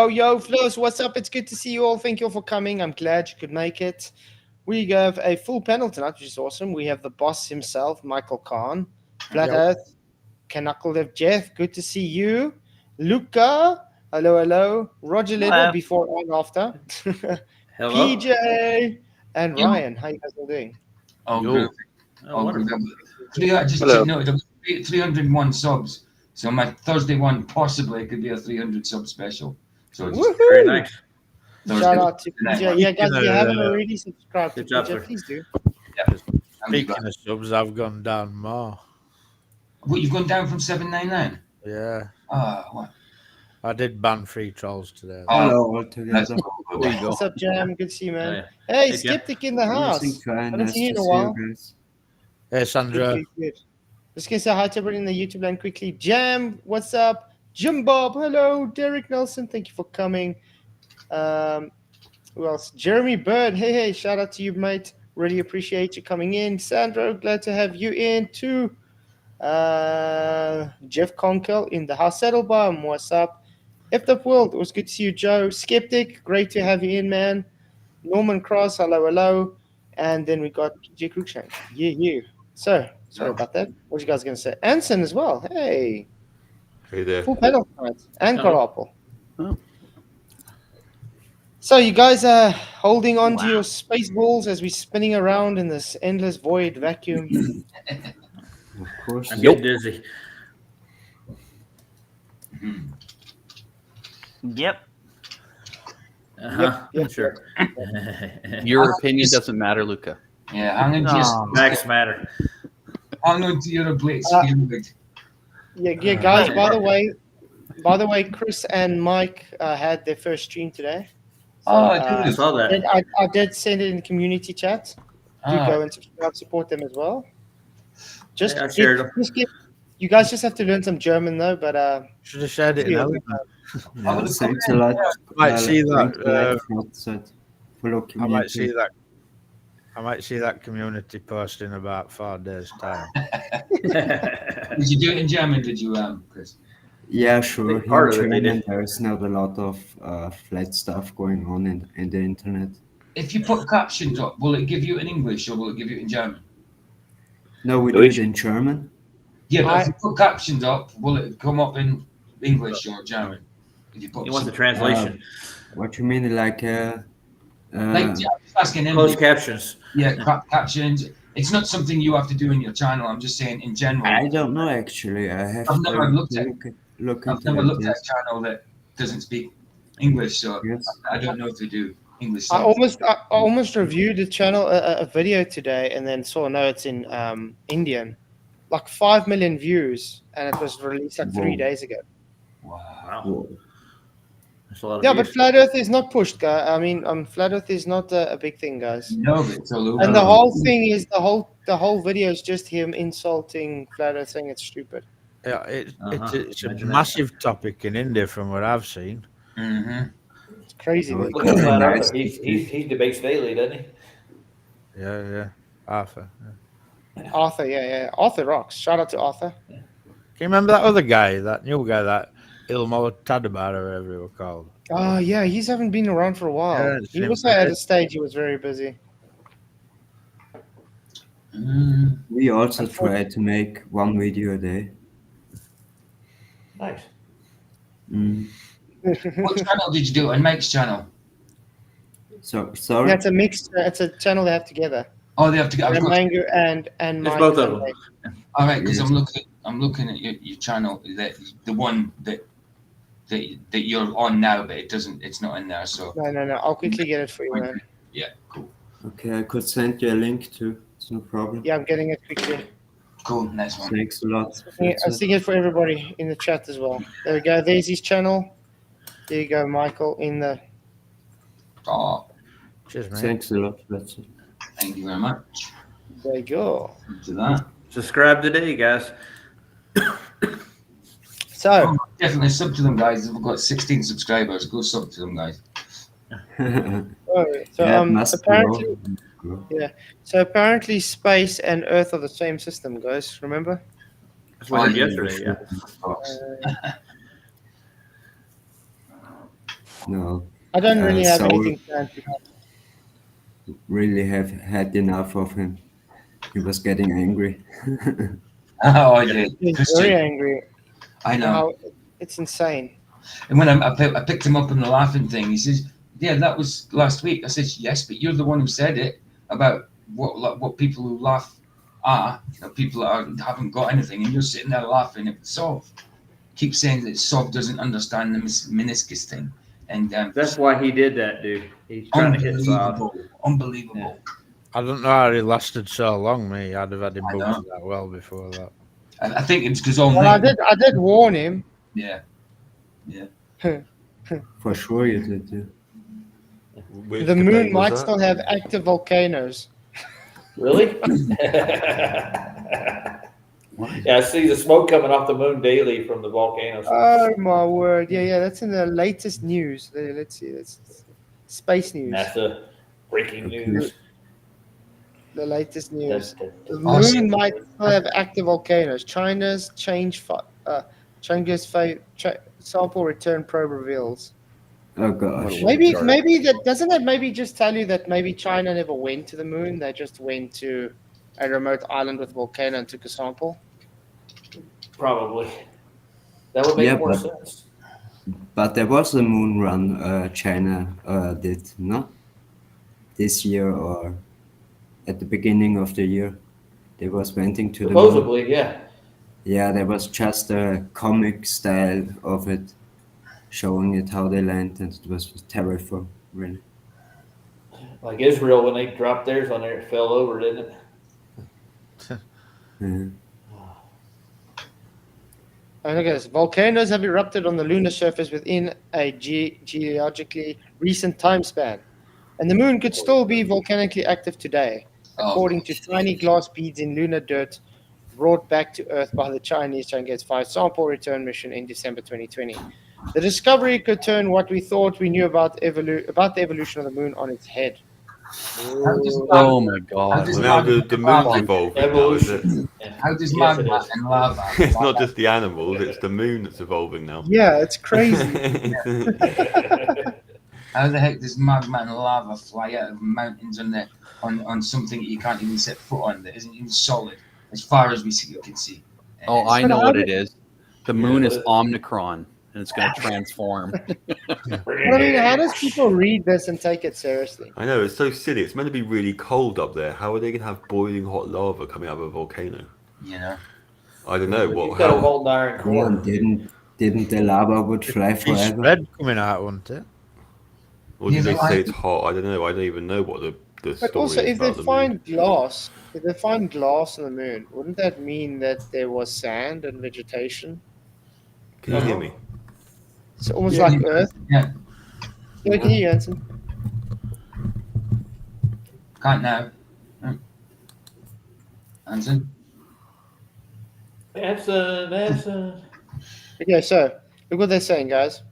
Yo, Flows, what's up? It's good to see you all. Thank you all for coming. I'm glad you could make it. We have a full panel tonight, which is awesome. We have the boss himself, Michael Kahn, Flat Earth, Knuckledev Jeff, good to see you. Luca, hello. Roger Little, before and after. Hello. PJ, and Ryan. How you guys all doing? Oh, good. Wonderful. Just to note, 301 subs. So my Thursday one possibly could be a 300 sub special. So it's Very nice. Shout out to PJ. Yeah, guys, if you haven't already subscribed to PJ, please do. Yeah. Speaking of subs, I've gone down more. What, you've gone down from 799? Yeah. What? I did ban free trolls today. Hello, all together. There you go. What's up, Jam? Good to see you, man. Oh, yeah. Hey, Skeptic in the house. Haven't seen you in a while. Hey, Sandra. Good. Just gonna say hi to everybody in the YouTube land quickly. Jam, what's up? Jim Bob, hello. Derek Nelson, thank you for coming. Who else? Jeremy Bird, hey, shout out to you, mate. Really appreciate you coming in. Sandra, glad to have you in too. Jeff Conkel in the house. Saddlebaum, what's up? Effed Up World, it was good to see you, Joe. Skeptic, great to have you in, man. Norman Cross, hello. And then we got PJ Cruikshank. Yeah. So, sorry about that. What you guys going to say? Anson as well. Hey there. Full panel tonight. And Carapple. Oh. So you guys are holding on to your space balls as we're spinning around in this endless void vacuum. Of course. I'm getting dizzy. Yep. Yep. Sure. Your opinion doesn't matter, Luca. Yeah, I'm gonna just Facts matter. hang on to your blades. Yeah, guys. By the way, Chris and Mike had their first stream today. So, I saw that. I did send it in the community chat. Do go and subscribe, support them as well. I shared them. You guys just have to learn some German though, but Should have shared it in other. Thanks a lot. Might see that. I might see that community post in about 4 days' time. Did you do it in German? Did you, Chris? Yeah, sure. Part In of it they German, did. there's not a lot of flat stuff going on in the internet. If you put captions up, will it give you in English or will it give you in German? No, we do it in German. Yeah, but if you put captions up, will it come up in English or German? If you put You want the translation? What you mean, like I'm just asking him. Closed captions. Yeah, captions. It's not something you have to do in your channel. I'm just saying in general. I don't know actually. I have I've never looked at it. a channel that doesn't speak English, so Yes. I don't know if they do English. I almost reviewed the channel a video today, and then saw it's in Indian, like 5 million views, and it was released like 3 days ago. Wow. That's a lot of Yeah, but views. Flat Earth is not pushed, guys. I mean, Flat Earth is not a big thing, guys. No, but it's all over. And the whole thing is the whole video is just him insulting Flat Earth, saying it's stupid. Yeah, it's a Imagine that. massive topic in India from what I've seen. Mm-hmm. It's crazy. Oh, man. Look at Flat Earth. He debates daily, doesn't he? Yeah. Arthur. Yeah. Arthur, yeah. Arthur rocks. Shout out to Arthur. Can you remember that other guy, that new guy, that Ilmo Tadabar or whatever he was called? Oh, yeah, he's haven't been around for a while. Yeah, He was at a stage he was very busy. We also try to make one video a day. Nice. What channel did you do? On Mike's channel? So sorry. That's a mix. It's a channel they have together. Oh, they have to get. And Mango and It's Mike. both of them. All right, because I'm looking at your channel, the one that you're on now, but it's not in there. So No. I'll quickly get it for you, man. yeah, cool. Okay, I could send you a link too. It's no problem. Yeah, I'm getting it quickly. Cool. Next one. Thanks a lot. Yeah, I was thinking it for everybody in the chat as well. There we go. There's his channel. There you go, Michael, in the... Oh, Cheers, mate. Thanks a lot. That's it. thank you very much. There you go. To that. Subscribe today, guys. So, Definitely sub to them, guys. We've got 16 subscribers. Go sub to them, guys. Yeah, it must apparently, grow. so apparently space and Earth are the same system, guys. Remember? That's what I did yesterday, yeah. No, I don't really have Soul anything planned. really have had enough of him. He was getting angry. Oh, I did. He's Christian, very angry. I know. How- It's insane. And when I picked him up on the laughing thing, he says, "Yeah, that was last week." I said, "Yes, but you're the one who said it about what people who laugh are. You know, people that haven't got anything, and you're sitting there laughing at Sov. Keep saying that Sov doesn't understand the meniscus thing, and That's why he did that, dude. He's trying to hit Sav. Unbelievable. I don't know how he lasted so long, me. I'd have had him I know. booked that well before that. I think it's because all Well, I did warn him. Yeah. For sure you did, yeah. Which The moon debate was might that? still have active volcanoes. Really? Yeah, I see the smoke coming off the moon daily from the volcanoes. Oh my word! Yeah, that's in the latest news. Let's see, that's space news. NASA breaking news. The latest news. The moon Awesome. might still have active volcanoes. China's sample return probe reveals. Oh gosh. Maybe that doesn't that maybe just tell you that maybe China never went to the moon. They just went to a remote island with a volcano and took a sample. Probably. That would make Yeah, more but- sense. But there was a moon run China did, no? This year or at the beginning of the year. They was went to the moon. Supposedly, yeah. Yeah, there was just a comic style of it, showing it how they land, and it was terrifying, really. Like Israel, when they dropped theirs on there, it fell over, didn't it? Yeah. And look at this. Volcanoes have erupted on the lunar surface within a geologically recent time span. And the moon could still be volcanically active today, according to tiny glass beads in lunar dirt brought back to Earth by the Chinese Chang'e 5 sample return mission in December 2020. The discovery could turn what we thought we knew about the evolution of the moon on its head. Oh my God. does Well, now the moon's Evolution. evolving now, is it? Evolution. How does Yes, it magma is. and lava? It's not just the animals, it's the moon that's evolving now. Yeah, it's crazy. How the heck does magma and lava fly out of mountains on something that you can't even set foot on that isn't even solid as far as we can see? Oh, I know what it is. The moon is what is it? Omnicron, and it's going to transform. But I mean, how does people read this and take it seriously? I know, it's so silly. It's meant to be really cold up there. How are they going to have boiling hot lava coming out of a volcano? You know. I don't know. You've got a How, molten iron Come on, core. didn't the lava would fly It's forever? red coming out, wasn't it? or did Yeah, they but say it's hot? I don't know. I don't even know what the But story also, is if they about the moon. find glass, on the moon, wouldn't that mean that there was sand and vegetation? Can you hear me? It's almost Yeah. like Earth. Yeah. Yeah, I can hear you, Anson. Can't now. Anson? NASA. Okay, so look what they're saying, guys.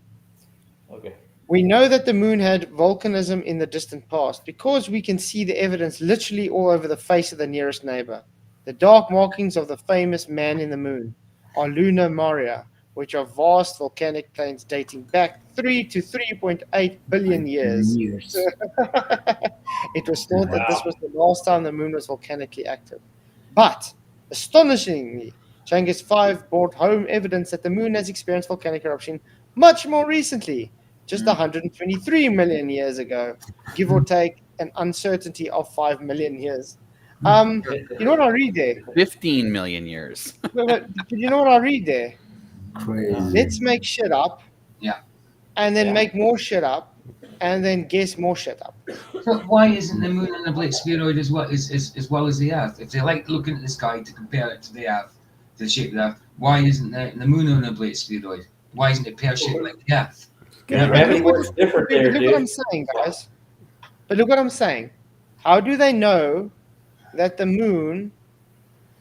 Okay. We know that the moon had volcanism in the distant past because we can see the evidence literally all over the face of the nearest neighbor. The dark markings of the famous man in the moon are lunar maria, which are vast volcanic plains dating back 3 to 3.8 billion years. It was thought that this was the last time the moon was volcanically active. But, astonishingly, Chang'e 5 brought home evidence that the moon has experienced volcanic eruption much more recently, just 123 million years ago, give or take an uncertainty of 5 million years. You know what I read there? 15 million years. But you know what I read there? Crazy. Let's make shit up. Yeah. And then Yeah. make more shit up. and then guess more shit up. But why isn't the moon an oblate spheroid as well as the Earth? If they like looking at the sky to compare it to the Earth, to the shape of the Earth, why isn't the moon an oblate spheroid? Why isn't it pear-shaped like the Earth? Yeah, The but gravity look force is different there, look what I'm dude. saying, guys. But look what I'm saying. How do they know that the moon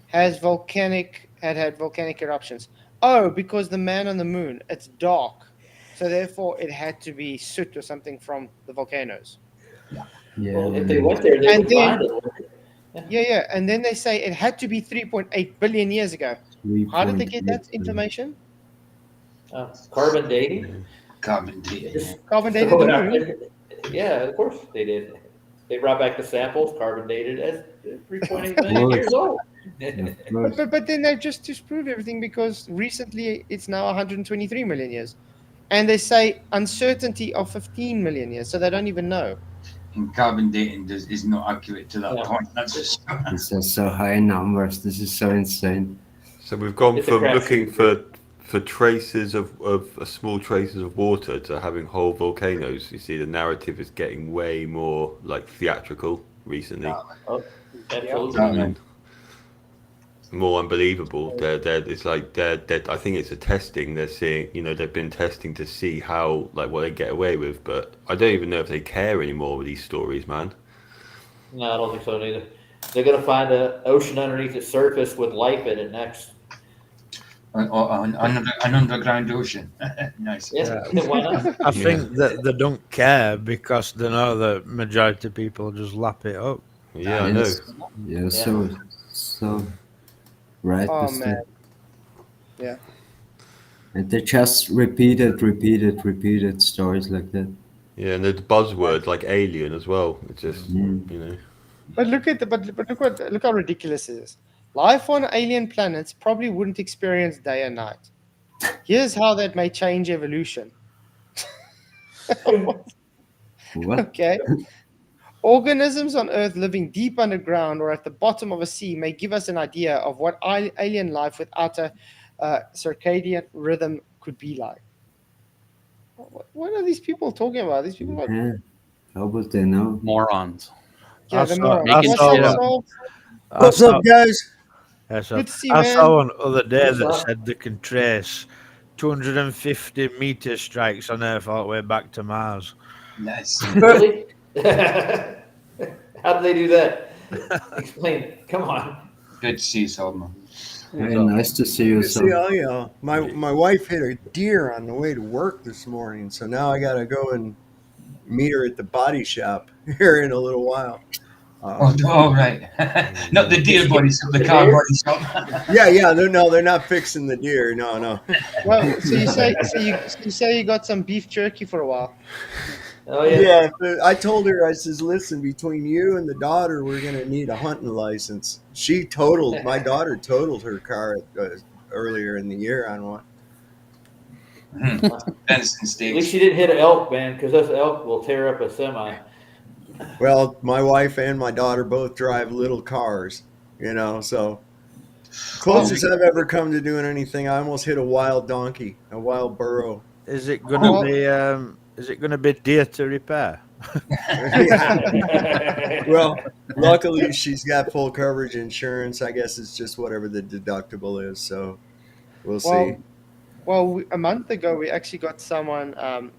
had volcanic eruptions? Oh, because the man on the moon, it's dark. So therefore it had to be soot or something from the volcanoes. Well, if Yeah, they went there, they And would then find it. yeah. And then they say it had to be 3.8 billion years ago. How did they get that 3.8 information? Carbon dating. Carbon dating. Just Carbon dated throw the it out moon. there. Yeah, of course they did. They brought back the samples, carbon dated as 3.8 million years old. Of course. But then they just disprove everything because recently it's now 123 million years. And they say uncertainty of 15 million years. So they don't even know. And carbon dating is not accurate to that Yeah. point. That's just These are so high numbers. This is so insane. So we've gone It's a from crapshoot, looking for traces of small traces of water to having whole volcanoes. You see, the narrative is getting way more like theatrical recently. Oh, absolutely. Amen. More unbelievable. It's like they're I think it's a testing. They're seeing, they've been testing to see how like what they get away with. But I don't even know if they care anymore with these stories, man. No, I don't think so neither. They're gonna find an ocean underneath the surface with life in it next. Or an underground ocean. Nice. Yeah, why not? I think that they don't care because they know that majority of people just lap it up. Yeah, I know. Yeah, so right. Oh, with man. that. Yeah. And they just repeated stories like that. Yeah, and the buzzword like alien as well. It's just But look how ridiculous it is. Life on alien planets probably wouldn't experience day and night. Here's how that may change evolution. What? Okay. Organisms on Earth living deep underground or at the bottom of a sea may give us an idea of what alien life without a circadian rhythm could be like. What are these people talking about? These people are Yeah. How would they know? Morons. yeah, I the saw- morons. Making What's shit up, up. Sol? I What's saw- up, guys? yeah, so Good to see you, I man. saw one other day that What's up? said they can trace 250 meteor strikes on Earth all the way back to Mars. Nice. Really? How did they do that? Explain. Come on. Good to see you, Solomon. Hey, nice to see you. Good to So see all y'all. My wife hit a deer on the way to work this morning, so now I gotta go and meet her at the body shop here in a little while. Oh, right. Not the deer body shop, the car body shop. Yeah, they're not fixing the deer. No. Well, so you say you got some beef jerky for a while. Oh yeah. Yeah, but I told her, I says, listen, between you and the daughter, we're gonna need a hunting license. My daughter totaled her car earlier in the year on one. Venison At least steaks. she didn't hit an elk, man, because those elk will tear up a semi. Well, my wife and my daughter both drive little cars, so closest I've ever come to doing anything, I almost hit a wild donkey, a wild burro. Is it gonna Well- be? Is it gonna be dear to repair? Well, luckily she's got full coverage insurance. I guess it's just whatever the deductible is, so we'll see. Well, a month ago, we actually got someone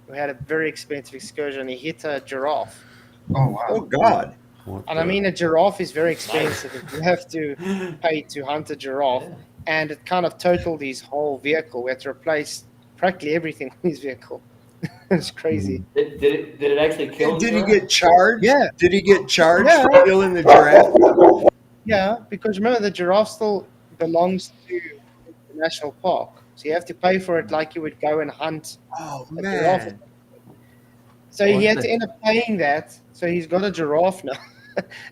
who had a very expensive excursion. He hit a giraffe. Oh, Oh wow. God. And I mean, a giraffe is very expensive. You have to pay to hunt a giraffe. And it kind of totaled his whole vehicle. We had to replace practically everything in his vehicle. It's crazy. Did it actually kill Did you? he get charged? Yeah. Did he get charged Yeah. for killing the giraffe? Yeah, because remember, the giraffe still belongs to the national park. So you have to pay for it like you would go and hunt. Oh a giraffe. man. So he had to end up paying that. So he's got a giraffe now.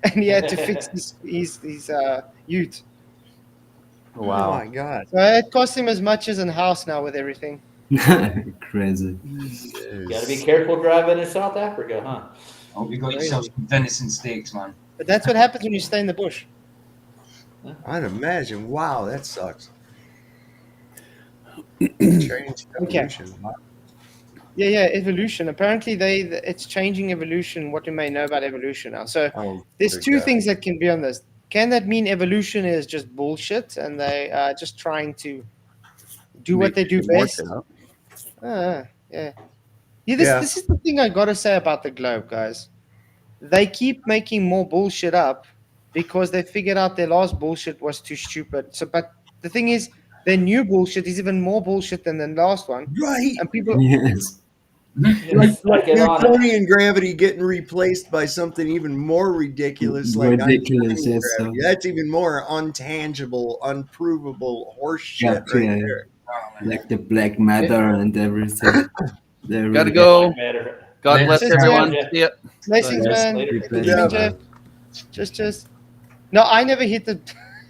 And he had to fix his ute. Oh my God. So it cost him as much as a house now with everything. crazy. You gotta be careful driving in South Africa, huh? I hope you got yourself some venison steaks, man. But that's what happens when you stay in the bush. I'd imagine. Wow, that sucks. Change Okay. evolution. Wow. Yeah, evolution. Apparently, it's changing evolution. What we may know about evolution now. So Oh, there's good two God. things that can be on this. Can that mean evolution is just bullshit and they are just trying to do what they do More best? shit up. Yeah. Yeah, this is the thing I gotta say about the globe, guys. They keep making more bullshit up because they figured out their last bullshit was too stupid. So, but the thing is, their new bullshit is even more bullshit than the last one, Right. and people. Yes. Yes, I Like get on it. Newtonian gravity getting replaced by something even more ridiculous, like Ridiculous, Einsteinian yes. gravity. That's even more untangible, unprovable horse shit Yeah, right yeah. there. Like the black matter and everything. They're Gotta really go. Matter. God Later. bless Just, everyone. yeah. See ya. Blessings, Yes. man. Later. Good Yeah, evening, Jeff. Just. No, I never hit the.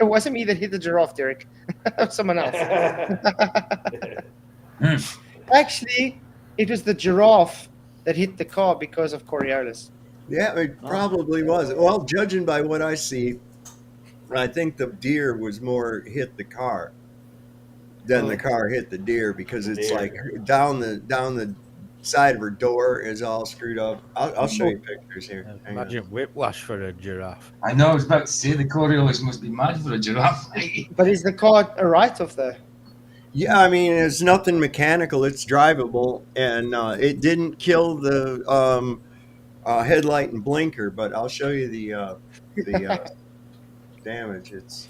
It wasn't me that hit the giraffe, Derek. Someone else. Actually, it was the giraffe that hit the car because of Coriolis. Yeah, it probably was. Well, judging by what I see, I think the deer was more hit the car than the car hit the deer because it's Deer. like down the side of her door is all screwed up. I'll show you pictures here. Hang on. Imagine whiplash for a giraffe. I know. I was about to say the Coriolis must be mad for a giraffe. But is the car a write-off though? Yeah, I mean it's nothing mechanical. It's drivable, and it didn't kill the headlight and blinker. But I'll show you the damage. It's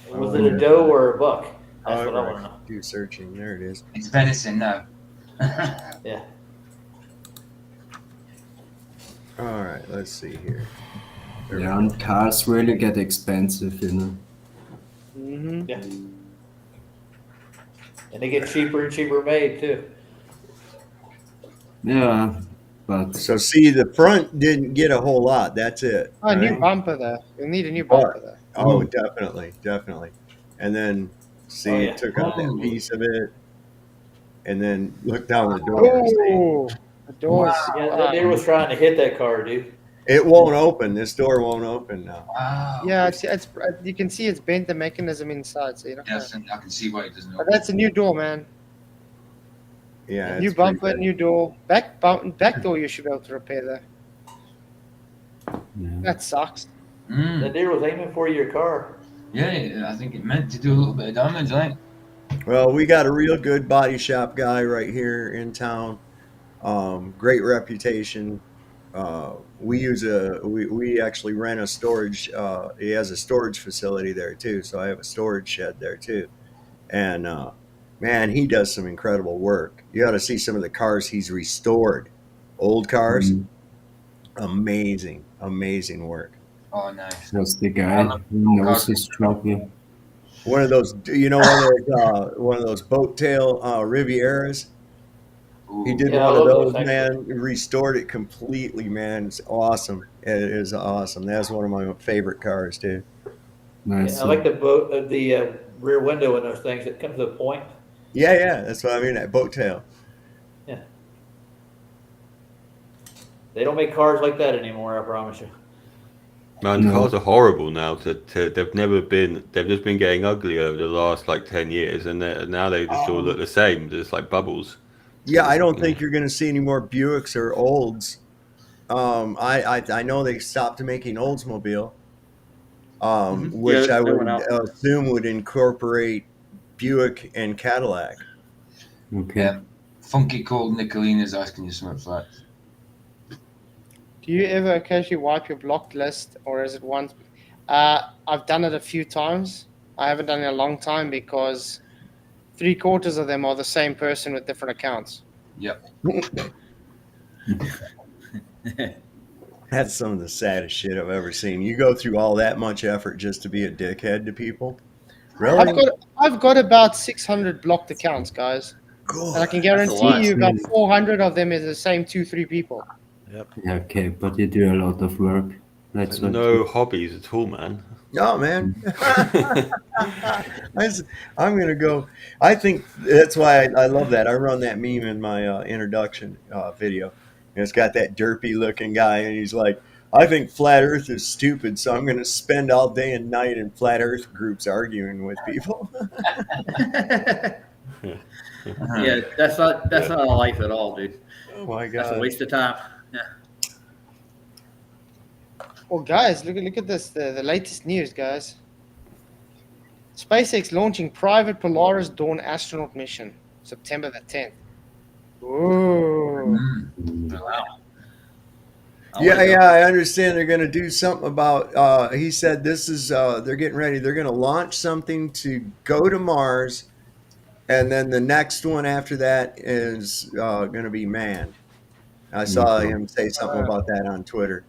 Was it a doe or a buck? That's what I however want to know. I do searching. There it is. It's venison now. Yeah. All right, let's see here. There we Yeah, go. and cars really get expensive, you know. Mm-hmm. Yeah. And they get cheaper and cheaper made too. Yeah, but So see, the front didn't get a whole lot. That's it. Oh, a new right? bumper though. You need a new bumper though. Oh, definitely. And then see, Oh, yeah. it took out that piece of it, and then look down the door. See? Oh, the doors. Yeah, that deer was trying to hit that car, dude. It won't open. This door won't open now. Wow. Yeah, it's you can see it's bent the mechanism inside, so you don't. Yes, and I can see why it doesn't But open. that's a new door, man. Yeah, New it's pretty bumper, bad. new door. Back door you should be able to repair though. yeah. That sucks. That deer was aiming for your car. Yeah, I think it meant to do a little bit of damage, right? Well, we got a real good body shop guy right here in town. Great reputation. We actually rent a storage. He has a storage facility there too, so I have a storage shed there too. And man, he does some incredible work. You got to see some of the cars he's restored, old cars. Mhm. Amazing work. Oh, nice. That's the guy who knows his job. Yeah. One of those, one of those boat tail Rivieras. He did Yeah, I one of love those, those, man. Restored it completely, man. It's awesome. It is awesome. That's one of my favorite cars, too. Nice. I like the boat, the rear window in those things. It comes to a point. Yeah. That's what I mean. That boat tail. They don't make cars like that anymore. I promise you. Man, No. cars are horrible now. They've just been getting ugly over the last like 10 years, and now they just all look the same, just like bubbles. Yeah, I don't think you're going to see any more Buicks or Olds. I know they stopped making Oldsmobile, which Yeah, I they would went out. assume would incorporate Buick and Cadillac. Okay. Yeah. Funky Cold Nicolina's asking you something, Flat. Do you ever occasionally wipe your blocked list, or is it once? I've done it a few times. I haven't done it in a long time because 3/4 of them are the same person with different accounts. Yep. That's some of the saddest shit I've ever seen. You go through all that much effort just to be a dickhead to people? Really? I've got about 600 blocked accounts, guys, Cool. and I can lot. guarantee you about 400 of them is the same 2-3 people. Yeah, okay, but you do a lot of work. That's what. No hobbies at all, man. No, man. I'm going to go. I think that's why I love that. I run that meme in my introduction video. And it's got that derpy looking guy, and he's like, I think flat earth is stupid, so I'm going to spend all day and night in flat earth groups arguing with people. Yeah, that's not a life at all, dude. Oh my That's a god. waste of time. Yeah. Well, guys, look at this. The latest news, guys. SpaceX launching private Polaris Dawn astronaut mission, September the 10th. Ooh. Wow. Yeah, I understand they're going to do something about. He said this is. They're getting ready. They're going to launch something to go to Mars, and then the next one after that is going to be manned. I saw him say something about that on Twitter.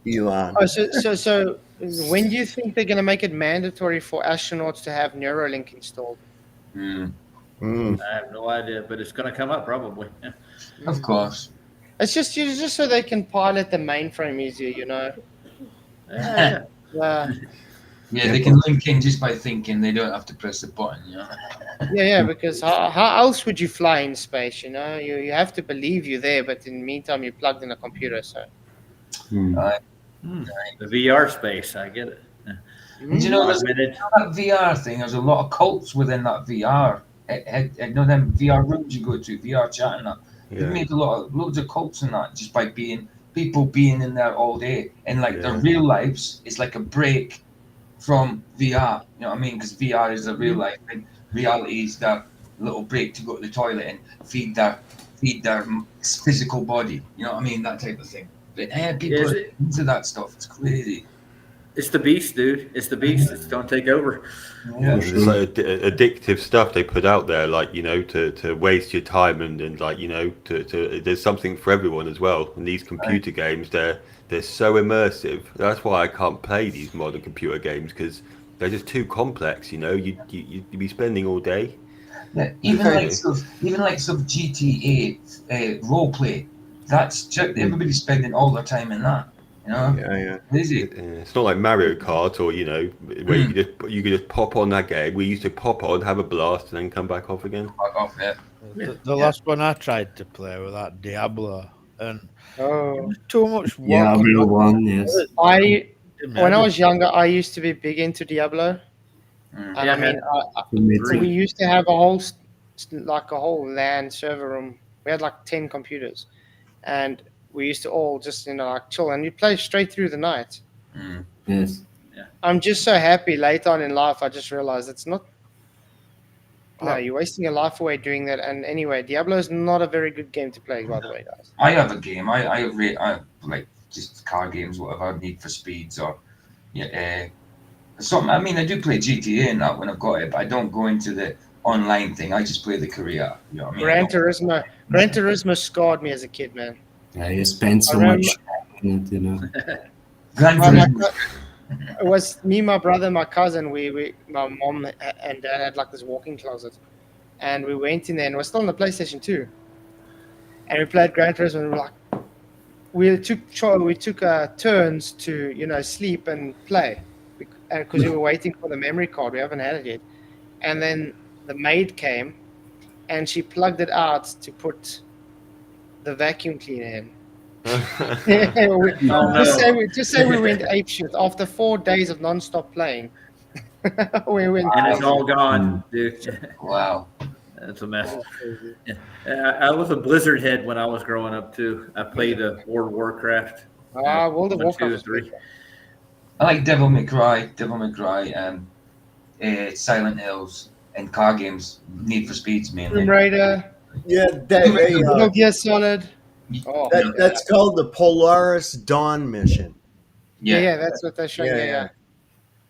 Elon. Oh, so when do you think they're going to make it mandatory for astronauts to have Neuralink installed? Mm. I have no idea, but it's going to come up probably. Yeah. Of course. It's just so they can pilot the mainframe easier, you know. Yeah. Yeah, they can link in just by thinking. They don't have to press the button, you know. Yeah, because how else would you fly in space, you know? You have to believe you're there, but in the meantime, you're plugged in a computer, so. The VR space, I get it. And you know, there's Augmented. that VR thing. There's a lot of cults within that VR. You know them VR rooms you go to, VR chat and that. They've made loads of cults in that just by people being in there all day. And like their real lives is like a break from VR. You know what I mean? Because VR is a real life, and reality is that little break to go to the toilet and feed their physical body. You know what I mean? That type of thing. But people are into that stuff. It's crazy. It's the beast, dude. It's the beast. It's going to take over. Yeah. It's like addictive stuff they put out there, like, you know, to waste your time and like, you know, to there's something for everyone as well. And these computer games, they're so immersive. That's why I can't play these modern computer games, because they're just too complex. You know, you'd be spending all day. Yeah, even like some GTA role play. That's just, everybody's spending all their time in that. You know, Yeah. crazy. It's not like Mario Kart, or, you know, where you could just pop on that game. We used to pop on, have a blast, and then come back off again. Fuck off it. The last one I tried to play was that Diablo, and Oh. too much Diablo 1, yes. When I was younger, I used to be big into Diablo. And Yeah, I mean, we used to have a whole LAN server room. We had like 10 computers, and we used to all just, you know, like chill, and you play straight through the night. Yes. I'm just so happy later on in life, I just realized it's not. No, you're wasting your life away doing that. And anyway, Diablo is not a very good game to play, by the way, guys. I have a game. I like just car games, whatever. Need for Speeds or something. I mean, I do play GTA and that when I've got it, but I don't go into the online thing. I just play the career. You know what I mean? Gran Turismo scarred me as a kid, man. Yeah, you spend so much time in it, you know. Gran My- Turismo. It was me, my brother, my cousin. My mom and dad had like this walk-in closet, and we went in there, and we're still on the PlayStation 2, and we played Gran Turismo. And we took turns to, you know, sleep and play, because we were waiting for the memory card. We haven't had it yet, and then the maid came, and she plugged it out to put the vacuum cleaner in. Just say we went apeshit after 4 days of non-stop playing. We went and it's all gone, dude. Wow. That's a mess. Yeah. I was a Blizzard head when I was growing up too. I played World of Warcraft. World of 1, 2, Warcraft. 3. I like Devil May Cry, Silent Hills, and car games. Need for Speeds mainly. Tomb Raider. Yeah, Metal Gear Solid. Oh, that's called the Polaris Dawn mission. yeah, that's what they're showing. Yeah, Yeah. yeah.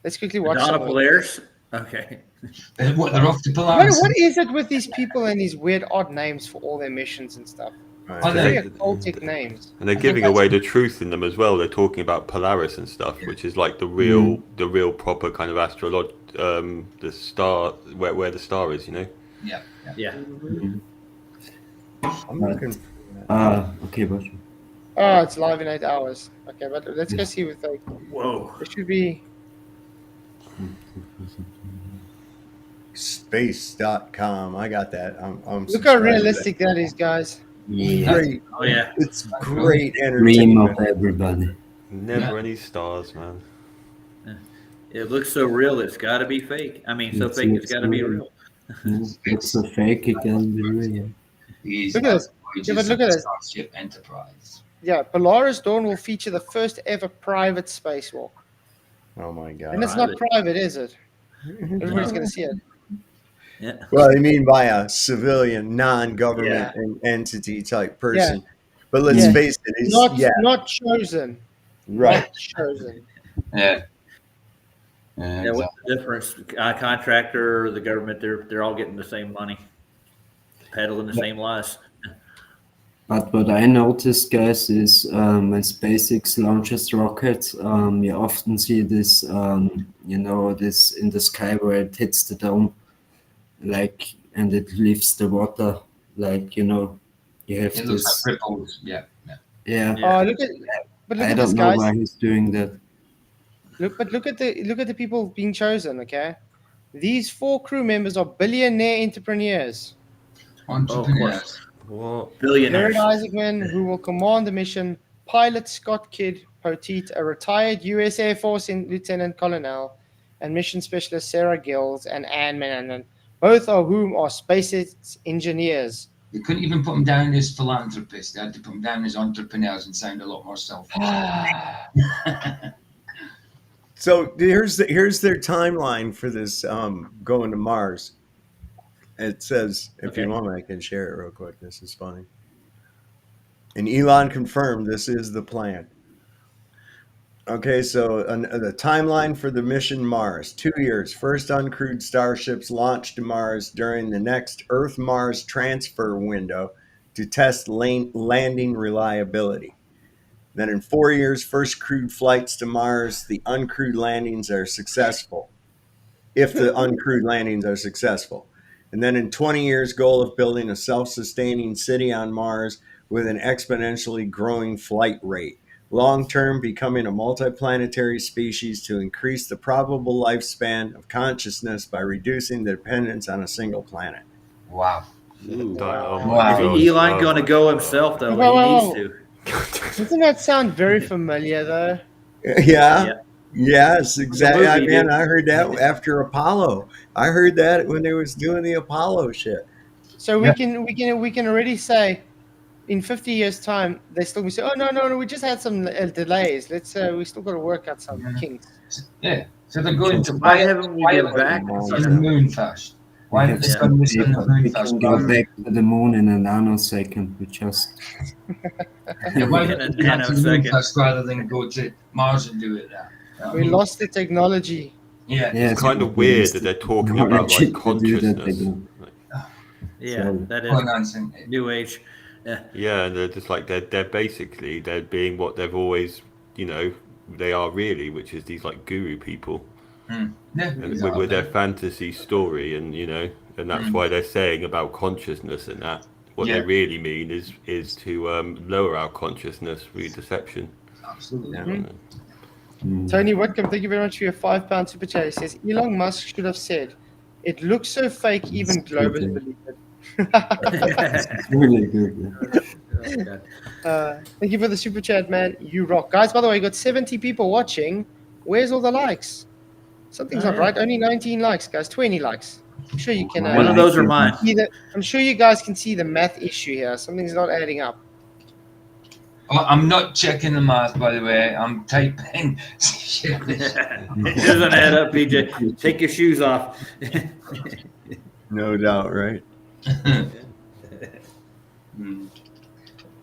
Let's quickly watch Donna some of it. Polaris. Okay. What, they're off to Polaris? What is it with these people and these weird odd names for all their missions and stuff? Right. Oh, Very they- occultic names. And they're giving away the truth in them as well. They're talking about Polaris and stuff, which is like the real proper kind of the star, where the star is, you know. Yeah. Yeah. I'm looking. Okay, but Oh, it's live in 8 hours. Okay, but let's go see what they. Whoa. It should be. Space.com. I got that. I'm Look subscribed how to that. realistic that is, guys. yeah, Great. Oh yeah. It's great dream entertainment. of everybody. Never any stars, man. It looks so real. It's got to be fake. I mean, so It's fake. It's got to be real. real. It's a fake again, really. These Look at this. Voyagers Yeah, but look at of this. Starship Enterprise. Yeah, Polaris Dawn will feature the first ever private spacewalk. Oh my And god. it's not private, is it? Everybody's going to see it. Yeah. Well, I mean by a civilian, non-government entity type person. But let's Yeah. face it, it's Not chosen. right. Not chosen. Yeah. Yeah, what's the difference? Contractor, the government, they're all getting the same money, peddling the same lies. But what I noticed, guys, is when SpaceX launches rockets, you often see this, this in the sky where it hits the dome, and it leaves the water, you have It this. looks like ripples. Yeah. Yeah. Oh, look at I this, don't know guys. why he's doing that. Look at the people being chosen. Okay, these 4 crew members are billionaire entrepreneurs. Entrepreneurs. What? Billionaires. Jared Isaacman, who will command the mission, pilot Scott Kidd Poteet, a retired U.S. Air Force lieutenant colonel, and mission specialist Sarah Gills and Ann Mannan, both of whom are SpaceX engineers. You couldn't even put them down as philanthropists. They had to put them down as entrepreneurs and sound a lot more selfish. So here's their timeline for this going to Mars. It says, if you want, I can share it real quick. This is funny. And Elon confirmed this is the plan. Okay, so the timeline for the mission Mars: 2 years. First uncrewed starships launched to Mars during the next Earth-Mars transfer window to test landing reliability. Then in 4 years, first crewed flights to Mars. The uncrewed landings are successful. If the uncrewed landings are successful. And then in 20 years, goal of building a self-sustaining city on Mars with an exponentially growing flight rate. Long-term, becoming a multiplanetary species to increase the probable lifespan of consciousness by reducing the dependence on a single planet. Wow. Oh my Wow. God. Elon going to go himself though? Whoa, He needs to. Doesn't that sound very familiar, though? Yeah. Yes, exactly. movie, Man, dude. I heard that after Apollo. I heard that when they was doing the Apollo shit. So we can already say, in 50 years' time, they still be saying, "Oh no, we just had some delays. We still got to work out some kinks." Yeah. So they're going to Why haven't we been back? on the moon first? Why haven't they done this on the moon We first? can go back to the moon in a nanosecond. We just Yeah, why In a don't they go to the moon nanosecond. first rather than go to Mars and do it there? You know what I We mean? lost the technology. Yeah. It's kind of weird that they're talking about like consciousness. Yeah, that is Financing it. new age. Yeah, and they're just like they're basically they're being what they've always they are really, which is these like guru people. Yeah, And exactly. with their fantasy story, and and that's why they're saying about consciousness and that. What they Yeah. really mean is to lower our consciousness through deception. Absolutely. Tony Whitcomb, thank you very much for your £5 super chat. He says Elon Musk should have said, "It looks so fake, even Globers believe it." it's really good. Thank you for the super chat, man. You rock, guys. By the way, you got 70 people watching. Where's all the likes? Something's not right. Only 19 likes, guys. 20 likes. I'm sure you can. One of those are mine. I'm sure you guys can see the math issue here. Something's not adding up. Oh, I'm not checking the math, by the way. I'm typing. It doesn't add up, PJ. Take your shoes off. No doubt, right?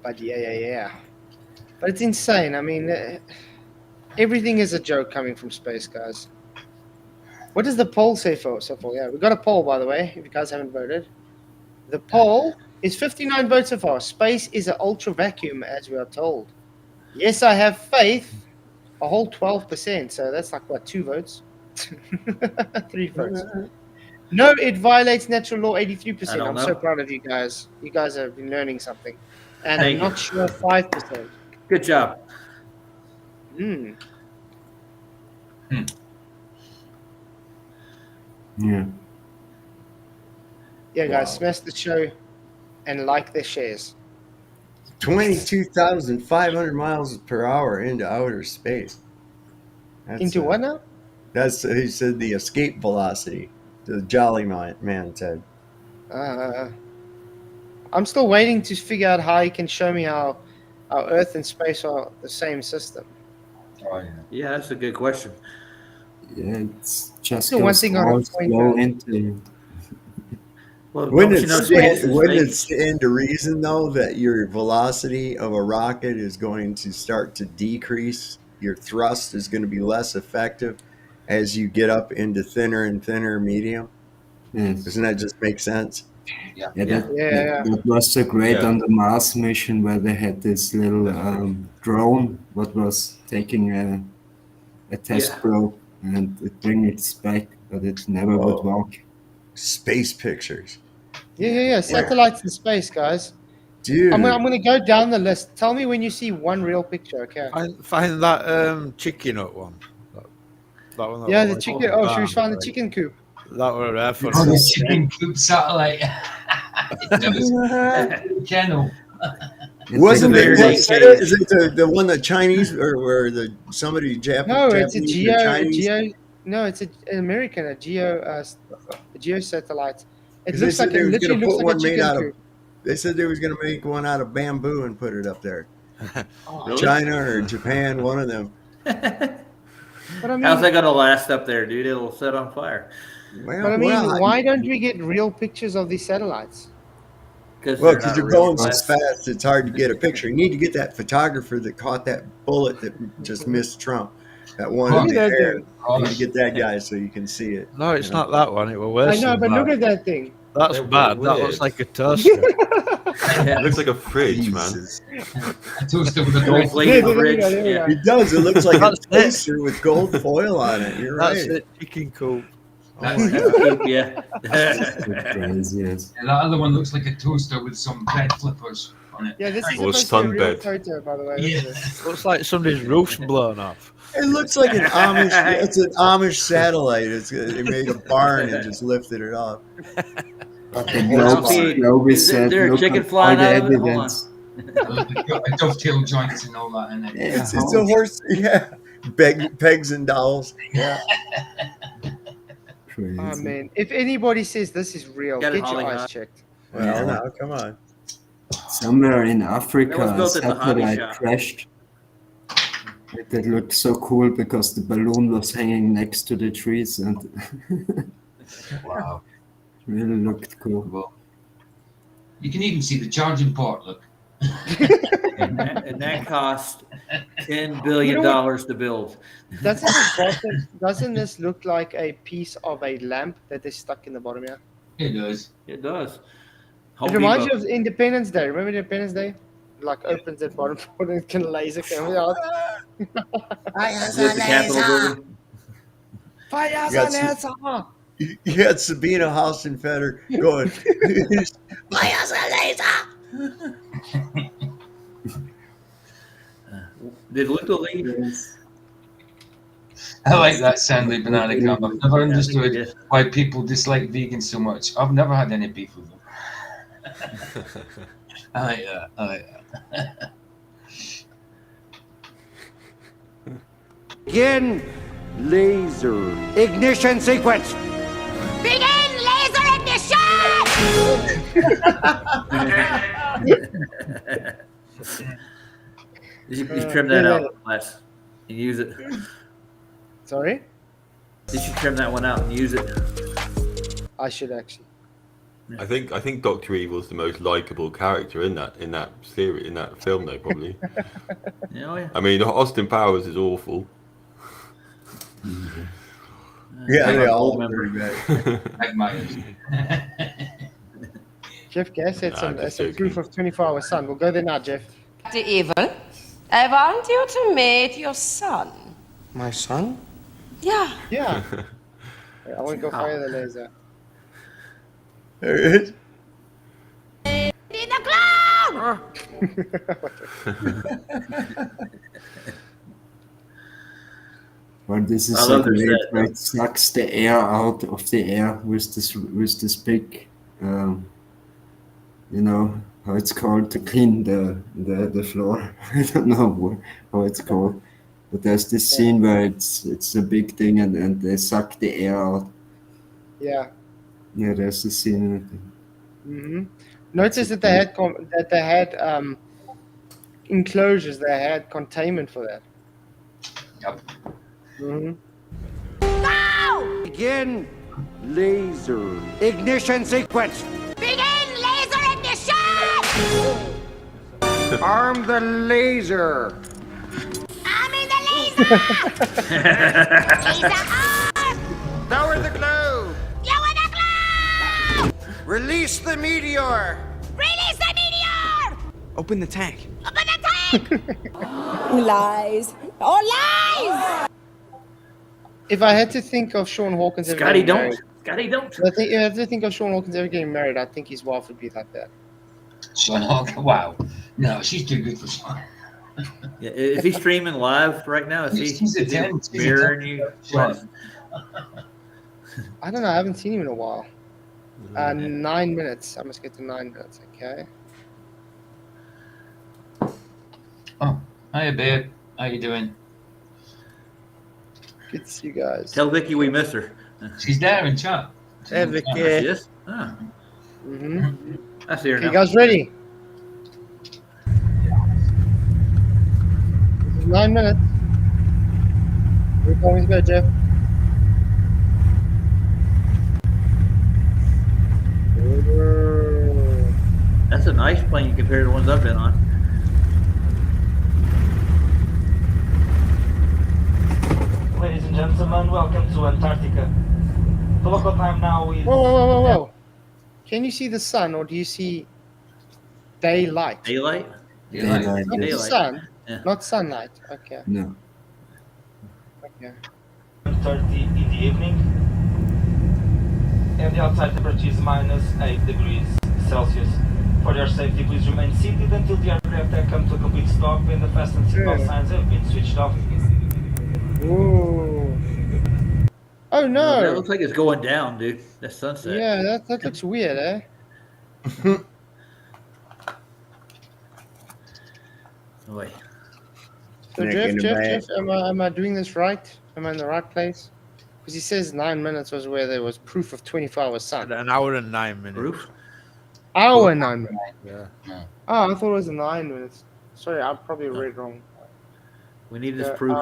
But yeah. But it's insane. I mean, everything is a joke coming from space, guys. What does the poll say so far? Yeah, we got a poll, by the way, if you guys haven't voted. The poll is 59 votes so far. Space is an ultra vacuum, as we are told. Yes, I have faith. A whole 12%. So that's like, what, 2 votes? 3 votes. No, it violates natural law, 83%. I'm so proud of you guys. You guys have been learning something. And I'm not sure, 5%. Good job. Yeah. Yeah, guys, smash the show and like the shares. 22,500 miles per hour into outer space. Into what now? That's he said the escape velocity. The Jolly Man said. I'm still waiting to figure out how he can show me how Earth and space are the same system. Oh, yeah. Yeah, that's a good question. Yeah, it's just Still one goes thing on a all point slow there. into. Well, Wouldn't don't you know space is fake? it stand to reason though that your velocity of a rocket is going to start to decrease? Your thrust is going to be less effective as you get up into thinner and thinner medium. Yes. Doesn't that just make sense? Yeah, Yeah. that was so great Yeah. on the Mars mission where they had this little drone what was taking a test Yeah. probe and it bring it back, but it never would Whoa. walk. Space pictures, Yeah. Satellites in space, guys. dude. I'm gonna go down the list. Tell me when you see one real picture, okay? Find that chicken nut one. That one. Yeah, that the was chicken. on Oh, should we farm, find the right? chicken coop? That were there for Oh, the us. chicken coop satellite. It does. Channel. Wasn't It's it? a Is cage. it the one that Chinese or the somebody No, it's a Japanese or Chinese? No, it's an American, a geo satellite. It Because they looks said like they was going literally to looks put like a one made chicken out of. coop. They said they was going to make one out of bamboo and put it up there. Really? China or Japan, one of them. But I mean, How's that gonna last up there, dude? It'll set on fire. why don't we get real pictures of these satellites? Because Well, they're because not they're real going so glass. fast, it's hard to get a picture. You need to get that photographer that caught that bullet that just missed Trump. That one Look in the at that air. thing. Oh, You need to get that guy so you can see it. No, it's You know? not that one. It was worse. I know, than but that. look at that thing. That's They're bad. That weird. looks like a toaster. Yeah. It looks like a fridge, man. Jesus. a toaster with a Gold gold plated There we bridge. go, there we Yeah. go. It does. It looks like a That's it. toaster with gold foil on it. You're That's right. it. Chicken coop. Oh my That's God. cool, yeah. Crazy, yes. And that other one looks like a toaster with some bread flippers on it. Yeah, this is Or supposed to be a real sunbed. photo, by the way. Yeah. Look at this. Looks like somebody's roof's blown off. It looks like an Amish. It's an Amish satellite. They made a barn and just lifted it off. But the Well, Globes, see, Globes is said, there a look chicken at flying all the out of it? Hold on. evidence. A dovetail joints and all that in it. Yeah, It's a horse. Yeah. Pegs and dowels. Yeah. Crazy. Oh man, if anybody says this is real, Got it, get your Holly, eyes huh? checked. Well, Yeah. now, come on. Somewhere in Africa, That was a built at the hobby satellite shop. crashed. It looked so cool because the balloon was hanging next to the trees and Wow. really looked cool. Well, you can even see the charging port. Look. And that cost $10 billion to build. Doesn't this look like a piece of a lamp that is stuck in the bottom here? It does. It does. It Home reminds Depot. you of Independence Day. Remember Independence Day? Like opens that bottom port and it can laser camera out. Is it the Capitol building? Fire got laser! You had Sabina Hossenfetter going, Did Luca leave? Yes. I like that Sandy banana gum. I've never Yeah, I think he understood did. why people dislike vegans so much. I've never had any beef with them. I like that. I like that. Begin laser ignition sequence. Begin laser ignition! You should trim that out, Les, and use it. Sorry? You should trim that one out and use it. I should actually. I think Doctor Evil's the most likable character in that series, in that film, though, probably. Yeah. I mean, Austin Powers is awful. yeah, they all member. pretty bad. Like Myers. Jeff Gas had Nah, some just proof of 24-hour sun. We'll go there now, Jeff. Dr. Evil, I want you to meet your son. My son? Yeah. Yeah. I want to go fire the laser. There it is. In the cloud! Well, this is I so love their great set. where it sucks the air out of the air with this big, you know how it's called to clean the floor. I don't know how it's called, but there's this scene where it's a big thing and they suck the air out. Yeah. Yeah, there's the scene. Notice that they had enclosures. They had containment for that. Yep. Begin laser ignition sequence. Begin laser ignition! Arm the laser. I'm in the laser! Laser arm! Lower the globe. Lower the globe! Release the meteor. Release the meteor! Open the tank. Open the tank! Lies. Oh, lies! If I had to think of Sean Hawkins ever Scotty, getting don't. married, Scotty, don't. I think if I had to think of Sean Hawkins ever getting married, I think his wife would be like that. Sean Hawkins. Wow. No, she's too good for Sean. Yeah, is he streaming live right now? He's a 10. Mirroring you? Sean. I don't know. I haven't seen him in a while. 9 minutes. I must get to 9 minutes. Okay. Oh, hiya, babe. How you doing? Good to see you guys. Tell Vicky we miss her. She's there in chat. Hey, Vicky. There she is. Oh, I see her Okay, now. guys, ready? This is 9 minutes. We're going to go, Jeff. That's a nice plane compared to the ones I've been on. Ladies and gentlemen, welcome to Antarctica. The local time now is... Whoa. Can you see the sun or do you see daylight? Daylight? Daylight. Not Yes. sun, Yeah. not sunlight. Okay. No. Okay. 30 in the evening. And the outside temperature is -8 degrees Celsius. For your safety, please remain seated until the aircraft has come to a complete stop and the fasten seatbelt signs have been switched off. Ooh. Oh no! That looks like it's going down, dude. That's sunset. Yeah, that looks weird, eh? Boy. So Nick in the Jeff, back. am I doing this right? Am I in the right place? Because he says 9 minutes was where there was proof of 24 hours sun. An hour and 9 minutes. Proof? Hour and 9 minutes. Yeah. Oh, I thought it was 9 minutes. Sorry, I probably read wrong. We need this Yeah, proof.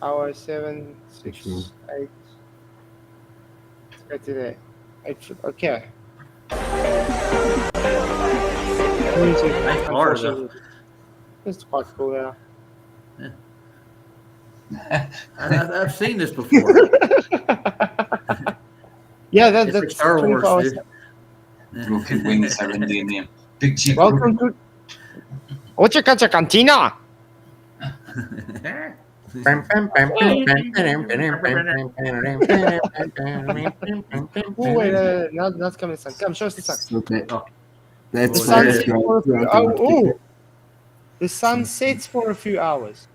Hour 7, 6, 8. Let's go to there. 8, okay. Nice bar, though. It's quite cool, yeah. I've seen this before. Yeah, It's that's like Star 24 Wars, hours. dude. Broken wings are in the name. Big cheap. Welcome to Ocha Cantina. Oh, wait, now it's coming the sun. Come, show us the sun. Okay. Oh. That's The why sun it's sets for a few, throughout oh, Antarctica. ooh. The sun sets for a few hours.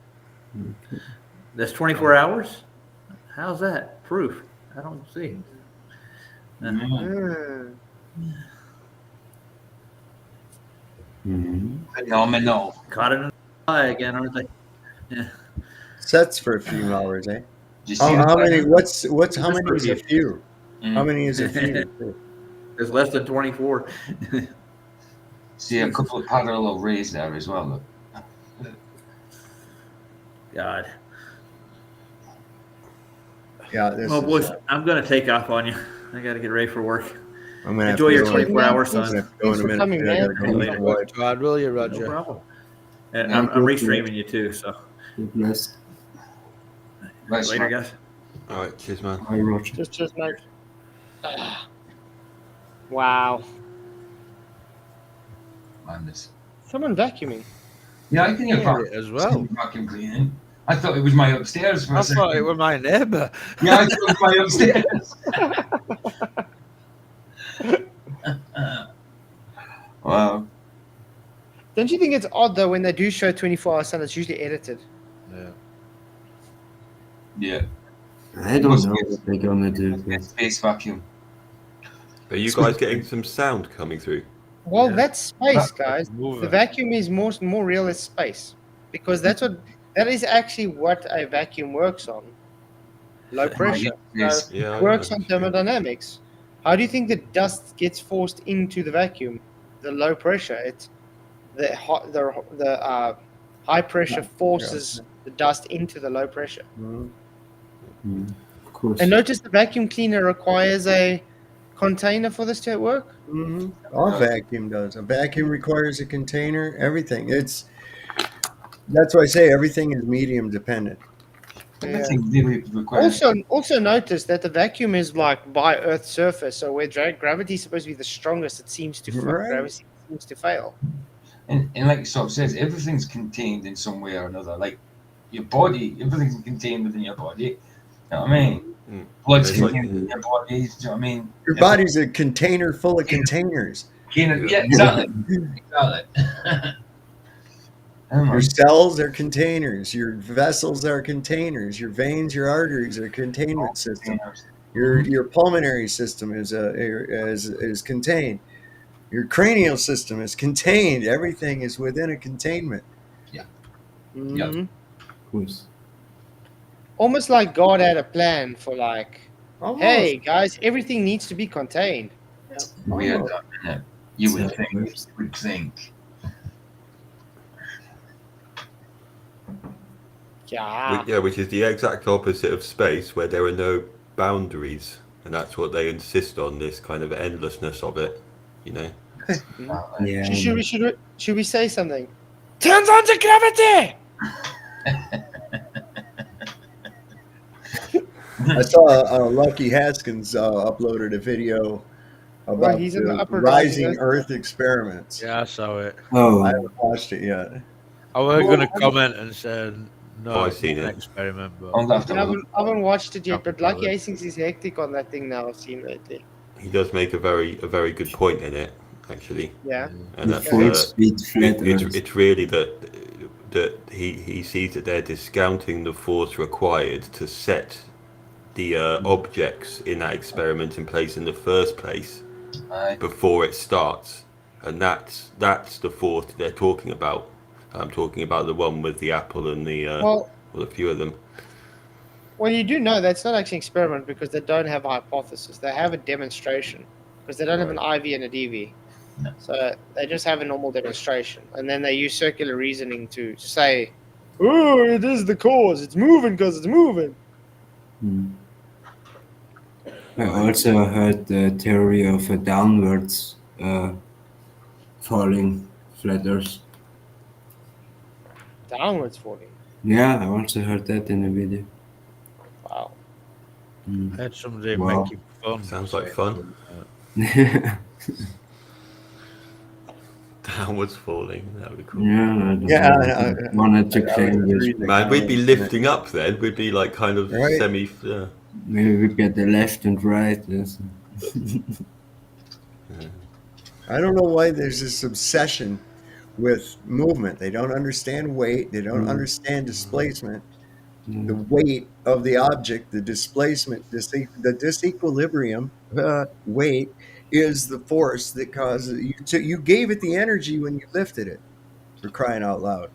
That's 24 hours? How's that? Proof. I don't see. Mm. Phenomenal. Caught it in the eye again, aren't they? Yeah. Sets for a few hours, eh? Did you see How the many? button? What's how many is a few? How many is a few? There's less than 24. See a couple of parallel rays there as well. Look. God. Yeah. This Well, is, boys, I'm going to take off on you. I got to get ready for work. I'm gonna have Enjoy to your go 24 hours, I'm son. gonna have to go in a Thanks for minute. coming, I gotta man. go meet my wife. God, will you, No Roger? problem. And Yeah, I'm good. restreaming you too, so Good rest. Right, later, guys. All right, cheers, man. Hi, Roger. Just mate. Wow. Madness. Someone vacuuming. Yeah, I can hear Yeah, as well. vacuum cleaning. I thought it was my upstairs for I a second. thought it was my neighbour. Yeah, I thought it was my upstairs. Wow. Don't you think it's odd though when they do show 24-hour sun, it's usually edited? Yeah. Yeah. I don't know what they're gonna do. But Space vacuum. Are you guys getting some sound coming through? Well, that's space, guys. Move The it. vacuum is more real as space because that is actually what a vacuum works on. low pressure. Yes. So Yeah, it works I on know. thermodynamics. How do you think the dust gets forced into the vacuum? The low pressure. It's the high pressure forces the dust into the low pressure. Of course. And notice the vacuum cleaner requires a container for this to work. All vacuum does. A vacuum requires a container. Everything. That's why I say everything is medium dependent. Everything really requires. Also notice that the vacuum is like by Earth's surface, so where gravity is supposed to be the strongest, it seems to Right. gravity seems to fail. And like it sort of says, everything's contained in some way or another. Like your body, everything's contained within your body. You know what I mean? Blood's It's like- contained within your body. Do you know what I mean? Your body's a container full of containers. Yeah, exactly. Exactly. Your cells are containers. Your vessels are containers. Your veins, your arteries are containment system. Your pulmonary system is contained. Your cranial system is contained. Everything is within a containment. Yeah. Mhm. Of course. Almost like God had a plan for like, Almost. hey guys, everything needs to be contained. Weird, Almost. isn't it? You would So- think. You would think. Yeah. Which is the exact opposite of space, where there are no boundaries, and that's what they insist on. This kind of endlessness of it, you know. Yeah. Should we say something? Turns on to gravity. I saw Lucky Haskins uploaded a video about he's in the the upper rising rising Earth experiments. Yeah, I saw it. Oh, I haven't watched it yet. I was going to comment and say no, Oh, I've it's seen not an it. experiment, but I'll have to I look. haven't watched it yet, but Upper Lucky Rising. Hastings is hectic on that thing now. I've seen lately. He does make a very good point in it, actually, Yeah. and the that's full speed flat Earth. it's really that he sees that they're discounting the force required to set the objects in that experiment in place in the first place Aye. before it starts, and that's the force they're talking about. I'm talking about the one with the apple and the Well, a few of them. well, you do know that's not actually an experiment because they don't have a hypothesis. They have a demonstration because they don't have an IV and a DV. No. So they just have a normal demonstration, and then they use circular reasoning to say, "Oh, it is the cause. It's moving because it's moving." I also heard the theory of a downwards falling flat Earth. Downwards falling. Yeah, I also heard that in a video. Wow. I had somebody Wow. making fun. Sounds like fun. Downwards falling. That would be cool. Yeah, I don't Yeah, know. I Wanted to would claim this. agree that Man, we'd be downwards- lifting up then. We'd be like kind of Right. semi. Yeah. Maybe we get the left and right. Yes. I don't know why there's this obsession with movement. They don't understand weight. They don't understand displacement. The weight of the object, the displacement, the disequilibrium, weight is the force that causes you to. You gave it the energy when you lifted it. For crying out loud!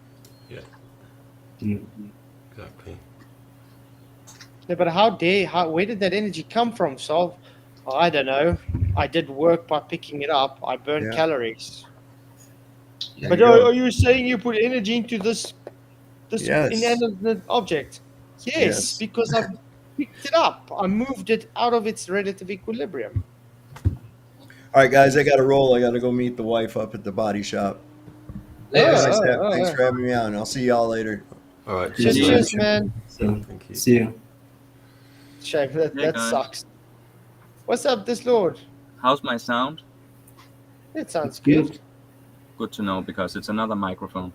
Yeah. Mm. Exactly. Yeah, but where did that energy come from, Sol? Oh, I don't know. I did work by picking it up. I burned Yeah. calories. Yeah, But you go. are you saying you put energy into this Yes. inanimate object? Yes, because I picked it up. I moved it out of its relative equilibrium. All right, guys, I got to roll. I got to go meet the wife up at the body shop. Thanks for having me on. I'll see y'all later. All right. Cheers, man. So, Thank you. see you. Shame that Hey, that guys. sucks. What's up, this lord? How's my sound? It sounds Good. good. Good to know because it's another microphone.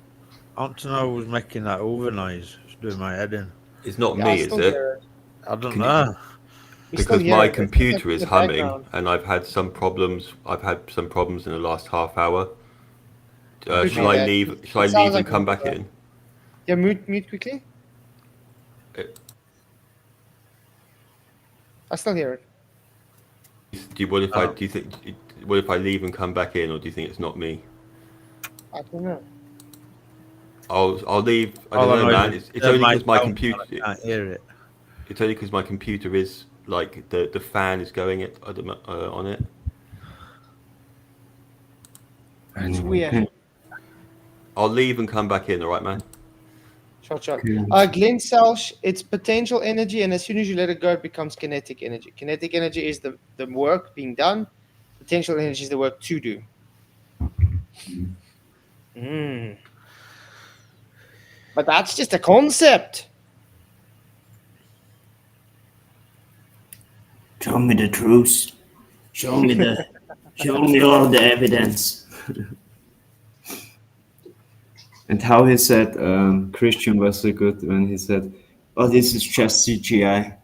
I want to know who was making that over noise. It's doing my head in. It's not Yeah, I me, is still it? hear it. I don't Can you- know. We still Because hear my it. It's computer in is the humming, background. and I've had some problems. I've had some problems in the last half hour. Could Shall be I that. leave? It Shall I sounds leave and like come it, back though. in? Yeah, mute quickly. I still hear it. What if I leave and come back in, or do you think it's not me? I don't know. I'll leave. I All don't know, know man. is It's the only because mic my out, computer. I can't hear it. It's only because my computer is like the fan is going on it. It's weird. I'll leave and come back in. All right, man. Shot. Okay. Glenn Selch, it's potential energy, and as soon as you let it go, it becomes kinetic energy. Kinetic energy is the work being done. Potential energy is the work to do. But that's just a concept. Show me the truth. Show me all the evidence. And how he said, Christian was so good when he said, "Oh, this is just CGI."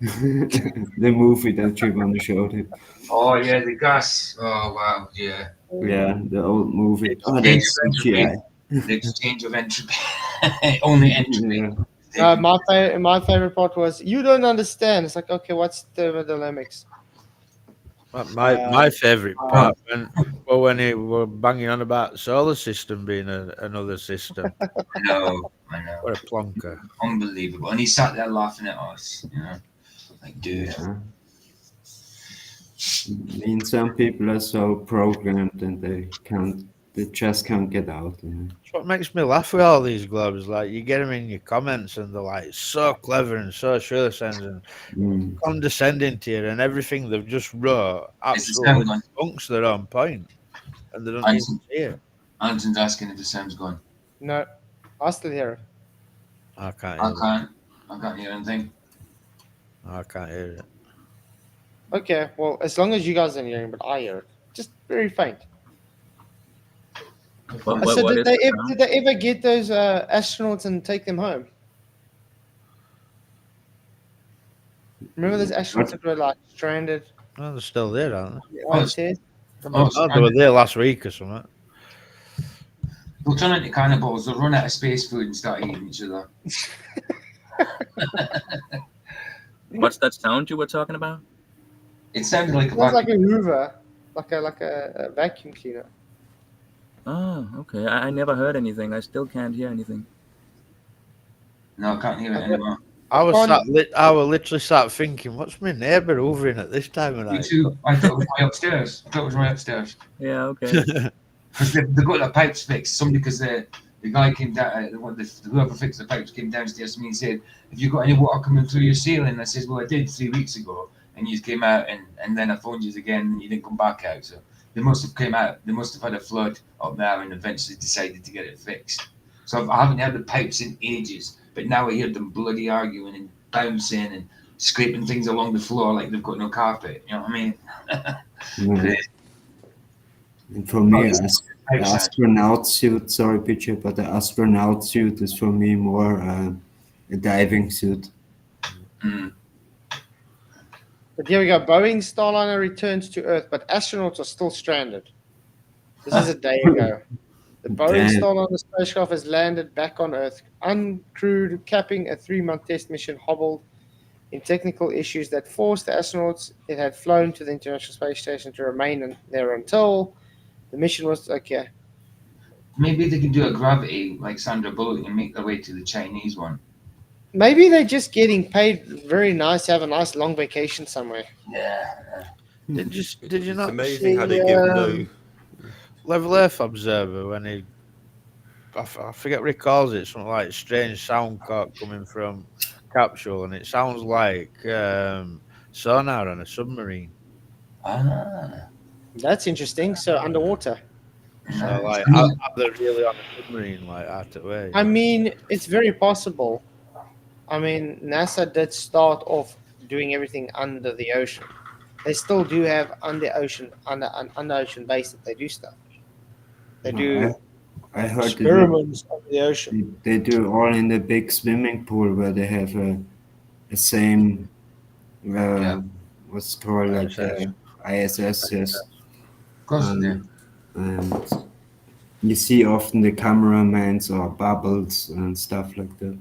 The movie that Giovanni showed him. Oh yeah, the gas. Oh wow, yeah. Yeah, the old movie. Oh, that's CGI. The exchange of entropy. Only entropy. Yeah. My favorite part was, you don't understand. It's like, okay, what's thermodynamics? My favourite part when he were banging on about solar system being another system. I know. What a plonker! Unbelievable. And he sat there laughing at us. You know, like, dude. Yeah. I mean, some people are so programmed and they just can't get out. You know? That's what makes me laugh with all these globes. Like, you get them in your comments and they're like so clever and so sure and condescending to you, and everything they've just wrote absolutely bunks their own point, and they don't even see it. Anton's asking if the sound's gone. No, I still hear it. I can't hear anything. I can't hear it. Okay, well, as long as you guys are hearing, but I hear it. Just very faint. So did they ever get those astronauts and take them home? Remember those astronauts that were like stranded? Oh, they're still there, aren't they? They were there last week or something. They'll turn into cannibals. They'll run out of space food and start eating each other. What's that sound you were talking about? It sounded like a Hoover, like a vacuum cleaner. Oh, okay. I never heard anything. I still can't hear anything. No, I can't hear it anymore. I was literally sat thinking, what's my neighbour hoovering at this time of night? Me too. I thought it was right upstairs. Yeah, okay. Because they got the pipes fixed. Somebody, because the guy came down, whoever fixed the pipes came downstairs to me and said, "Have you got any water coming through your ceiling?" I says, "Well, I did 3 weeks ago." And you came out, and then I phoned you again, and you didn't come back out. So they must have came out. They must have had a flood up there, and eventually decided to get it fixed. So I haven't had the pipes in ages, but now I hear them bloody arguing and bouncing and scraping things along the floor like they've got no carpet. You know what I mean? Yeah. And for me, the astronaut suit. Sorry, picture, but the astronaut suit is for me more a diving suit. But here we go. Boeing Starliner returns to Earth, but astronauts are still stranded. This is a day ago. The Boeing Starliner spacecraft has landed back on Earth, uncrewed, capping a 3-month test mission hobbled in technical issues that forced the astronauts it had flown to the International Space Station to remain there until the mission was okay. Maybe they can do a gravity like Sandra Bullock and make their way to the Chinese one. Maybe they're just getting paid very nice to have a nice long vacation somewhere. Yeah. Did you not amazing see how they give no Level Earth Observer when he I forget what he calls it, something like strange sound coming from capsule, and it sounds like sonar on a submarine. That's interesting. So underwater. So like, are they really on a submarine like out of the way? I mean, it's very possible. I mean, NASA did start off doing everything under the ocean. They still do have under ocean base that they do stuff. They do I heard experiments under the ocean. They do all in the big swimming pool where they have a same what's called like ISS, yes. And you see often the cameramans or bubbles and stuff like that.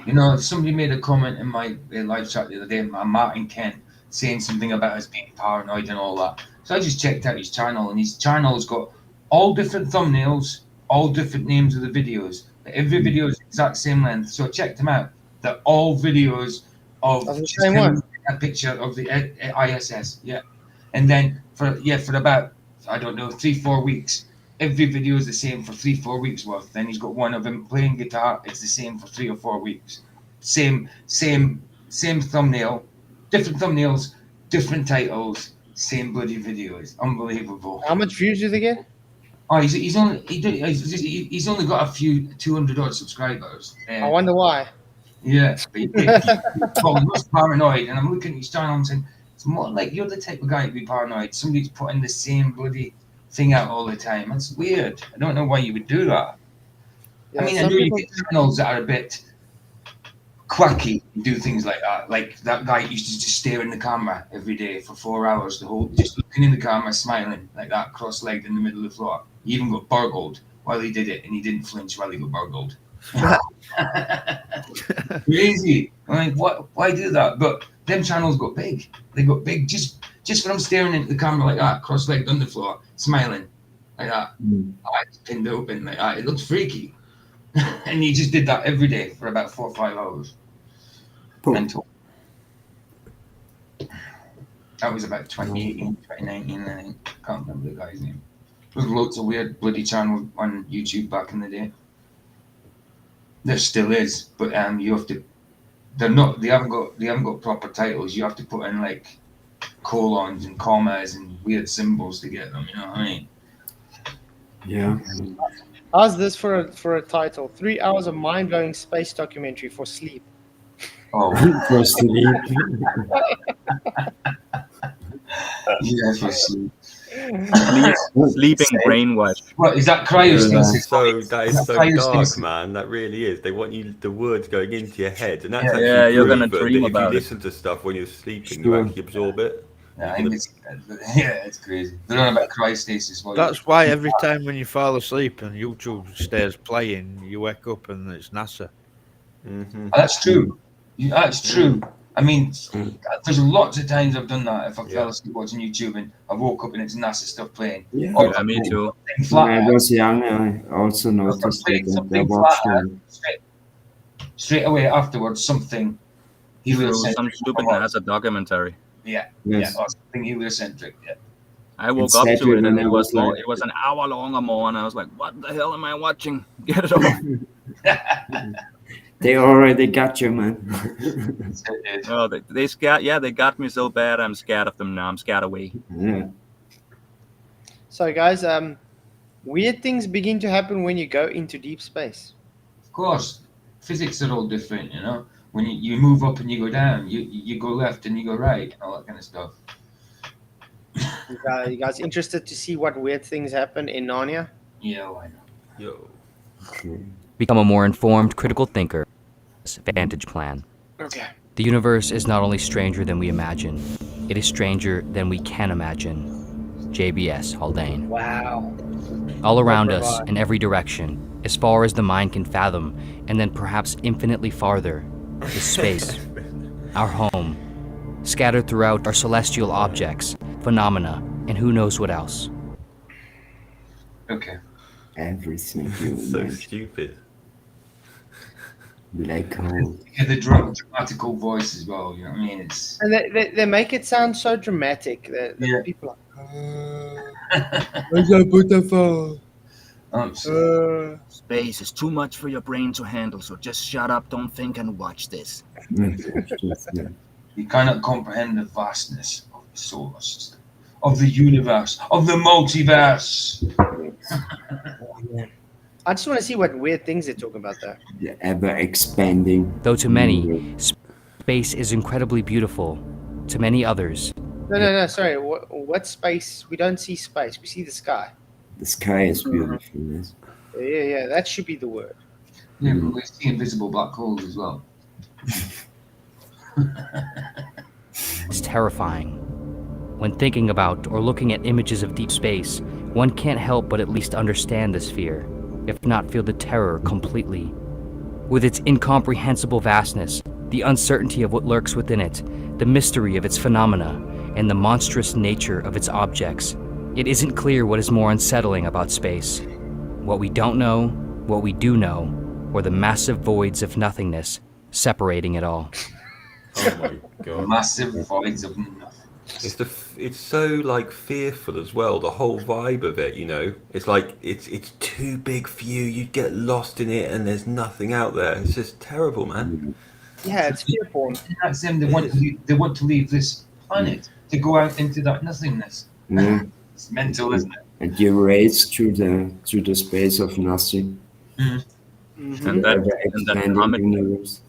You know, somebody made a comment in my live chat the other day, Martin Kent, saying something about us being paranoid and all that. So I just checked out his channel, and his channel's got all different thumbnails, all different names of the videos. Every video is the exact same length. So I checked them out. They're all videos of Of the just same one. a picture of the ISS. Yeah, and then for about, I don't know, 3-4 weeks. Every video is the same for 3-4 weeks worth. Then he's got one of him playing guitar. It's the same for 3 or 4 weeks. Same thumbnail, different thumbnails, different titles, same bloody video. It's unbelievable. How much views do they get? Oh, he's only got a few 200 odd subscribers. I wonder why. Yeah, but he was paranoid, and I'm looking at his channel and saying, it's more like you're the type of guy to be paranoid. Somebody's putting the same bloody thing out all the time. That's weird. I don't know why you would do that. Yeah, I mean, I some know you people- get channels that are a bit quacky and do things like that. Like that guy used to just stare in the camera every day for 4 hours, just looking in the camera, smiling like that, cross-legged in the middle of the floor. He even got burgled while he did it, and he didn't flinch while he got burgled. Crazy. I'm like, why do that? But them channels got big. They got big just from staring into the camera like that, cross-legged on the floor, smiling like that. Eyes pinned open like that. It looks freaky. And he just did that every day for about 4 or 5 hours. Mental. That was about 2018, 2019, I think. Can't remember the guy's name. There was loads of weird bloody channels on YouTube back in the day. There still is, but you have to. They haven't got proper titles. You have to put in like colons and commas and weird symbols to get them. You know what I mean? Yeah. How's this for a title? 3 hours of mind-blowing space documentary for sleep. Oh, for sleep. Yeah, for sleep. Sleeping brainwash. What is that? Cryostasis. That is so Cryostasis. dark, man. That really is. They want you the words going into your head, and that's actually Yeah, you're gonna proven dream that if you about it. listen to stuff when you're sleeping, you actually absorb it. Yeah, it's crazy. They're on about cryostasis. That's why every time when you fall asleep and YouTube stays playing, you wake up and it's NASA. Mm-hmm. That's true. That's true. I mean, there's lots of times I've done that. If I fell asleep watching YouTube and I woke up and it's NASA stuff playing. Yeah, me too. When I was young, I also noticed that I watched them. Straight away afterwards, something heliocentric. Some stupid NASA documentary. Yeah, Yes. or something heliocentric. Yeah. I woke up to it and it was long. It was an hour long or more, and I was like, "What the hell am I watching? Get it off!" They already got you, man. Oh, they scared. Yeah, they got me so bad. I'm scared of them now. I'm scared away. Yeah. So, guys, weird things begin to happen when you go into deep space. Of course, physics are all different. You know, when you move up and you go down, you go left and you go right, all that kind of stuff. You guys interested to see what weird things happen in Narnia? Yeah, why not? Yo. Become a more informed, critical thinker. Vantage plan. Okay. The universe is not only stranger than we imagine, it is stranger than we can imagine. JBS Haldane. Wow. All around us, in every direction, as far as the mind can fathom, and then perhaps infinitely farther, is space. Our home. Scattered throughout are celestial objects, phenomena, and who knows what else. Okay. Everything you So imagine. stupid. Black hole. Yeah, the dramatical voice as well. You know what I mean? It's And they make it sound so dramatic. The people are where's that butterfly? Space is too much for your brain to handle, so just shut up, don't think, and watch this. You cannot comprehend the vastness of the solar system, of the universe, of the multiverse. I just want to see what weird things they talk about there. The ever expanding. Though to many, space is incredibly beautiful. To many others, No, sorry. What space? We don't see space. We see the sky. The sky is beautiful. Yes. Yeah. That should be the word. Yeah, but we see invisible black holes as well. it's terrifying. When thinking about or looking at images of deep space, one can't help but at least understand this fear, if not feel the terror completely. With its incomprehensible vastness, the uncertainty of what lurks within it, the mystery of its phenomena, and the monstrous nature of its objects, it isn't clear what is more unsettling about space. What we don't know, what we do know, or the massive voids of nothingness separating it all. Oh my god. Massive voids of nothing. It's so like fearful as well. The whole vibe of it, you know, it's like it's too big for you. You get lost in it, and there's nothing out there. It's just terrible, man. Yeah, it's fear porn. That's them. They want to leave this planet to go out into that nothingness. Yeah. It's mental, isn't it? And you race through the space of nothing. Mm-hmm. And that Ever-expanding comet universe.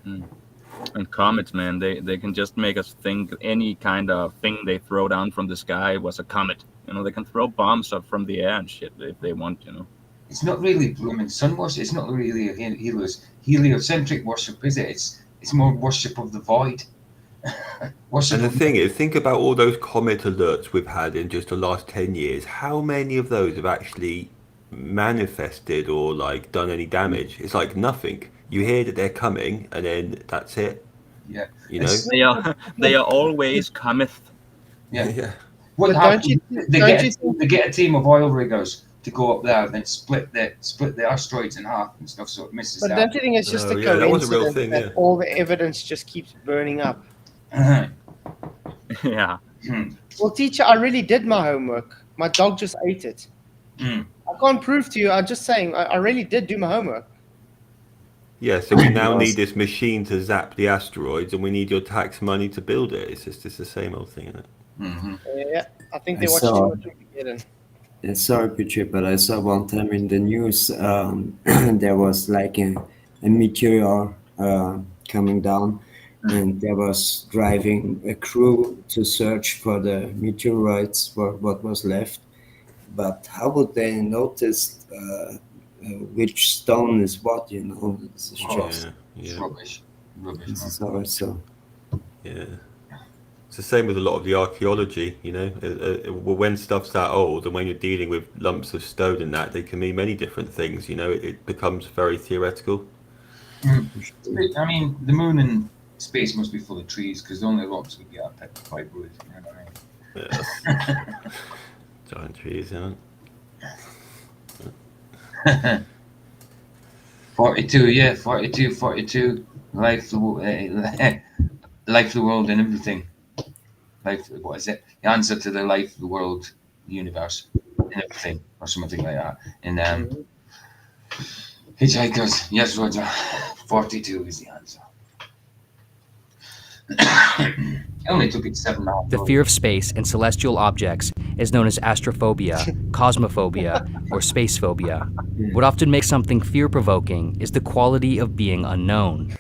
and comets, man, they can just make us think any kind of thing they throw down from the sky was a comet. You know, they can throw bombs up from the air and shit if they want. You know. It's not really blooming sun worship. It's not really a heliocentric worship, is it? It's more worship of the void. And the thing is, think about all those comet alerts we've had in just the last 10 years. How many of those have actually manifested or like done any damage? It's like nothing. You hear that they're coming, and then that's it. Yeah, you know. They are always cometh. Yeah, yeah. What But happens? don't you They get a team of oil riggers to go up there, and then split the asteroids in half and stuff, so it misses But out. don't you think it's just a yeah, that was a real coincidence thing, that yeah. all the evidence just keeps burning up? Yeah. Well, teacher, I really did my homework. My dog just ate it. I can't prove to you. I'm just saying, I really did do my homework. Yeah, so we now need this machine to zap the asteroids, and we need your tax money to build it. It's the same old thing, isn't it? Yeah, I think they I watched saw- too much Armageddon. Sorry, Peter, but I saw one time in the news there was like a meteor coming down, and there was driving a crew to search for the meteorites, for what was left. But how would they notice which stone is what? You know, it's just Yeah. Rubbish. this is also. Yeah. It's the same with a lot of the archaeology, you know. When stuff's that old, and when you're dealing with lumps of stone and that, they can mean many different things. You know, it becomes very theoretical. I mean, the moon and space must be full of trees, because the only rocks we get are petrified wood. You know what I mean? Giant trees, yeah. 42, yeah, 42. Life, the life, the world, and everything. Life, what is it? The answer to the life, the world, the universe, and everything, or something like that. And Hitchhikers, yes, Roger. 42 is the answer. It only took it 7 hours. The fear of space and celestial objects is known as astrophobia, cosmophobia, or spacephobia. What often makes something fear-provoking is the quality of being unknown.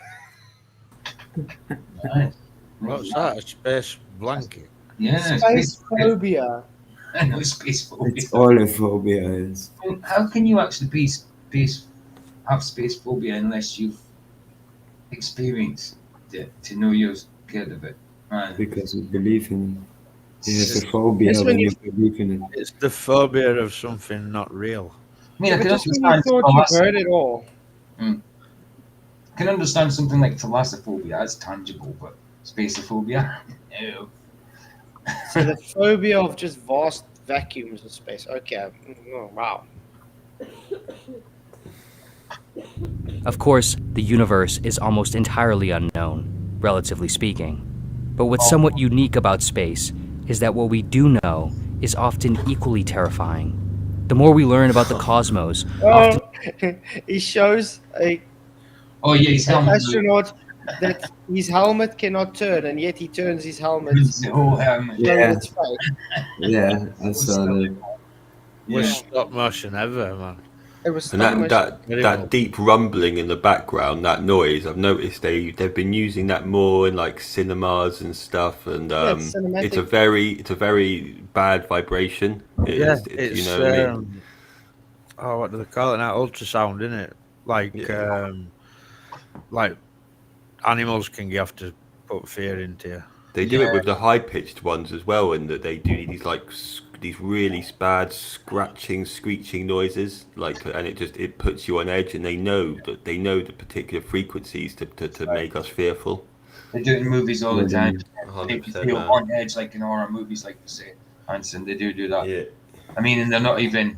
What's that? A space blanket? Yeah, Space phobia. I know space phobia. It's all a phobia is. How can you actually have space phobia unless you've experienced it to know you're scared of it? Man. Because you believe in it. You have a phobia It's when when you- you believe in it. It's the phobia of something not real. I mean, I But can just when you understand thought you've heard it all. I can understand something like thalassophobia, that's tangible, but spaceophobia? No. So the phobia of just vast vacuums of space. Okay. Oh, wow. Of course, the universe is almost entirely unknown, relatively speaking. But what's somewhat unique about space is that what we do know is often equally terrifying. The more we learn about the cosmos, often He shows a Oh, yeah, he's an helmet. astronaut that his helmet cannot turn, and yet he turns his helmet. The whole helmet. so Yeah. it's fake. Yeah, I saw that. Worst stop motion ever, man. It was And stop motion. that deep rumbling in the background, that noise, I've noticed they've been using that more in like cinemas and stuff, and it's cinematic. it's a very bad vibration. Yeah, It's, it's you know what I mean? oh, what do they call it now? Ultrasound, isn't it? Like animals can have to put fear into you. They do it with the high pitched ones as well, and that they do these like these really bad scratching, screeching noises, like, and it puts you on edge, and they know the particular frequencies to make us fearful. They do it in movies all the time. They 100%, feel man. on edge, like in horror movies, like you say, Hanson. They do that. Yeah. I mean, and they're not even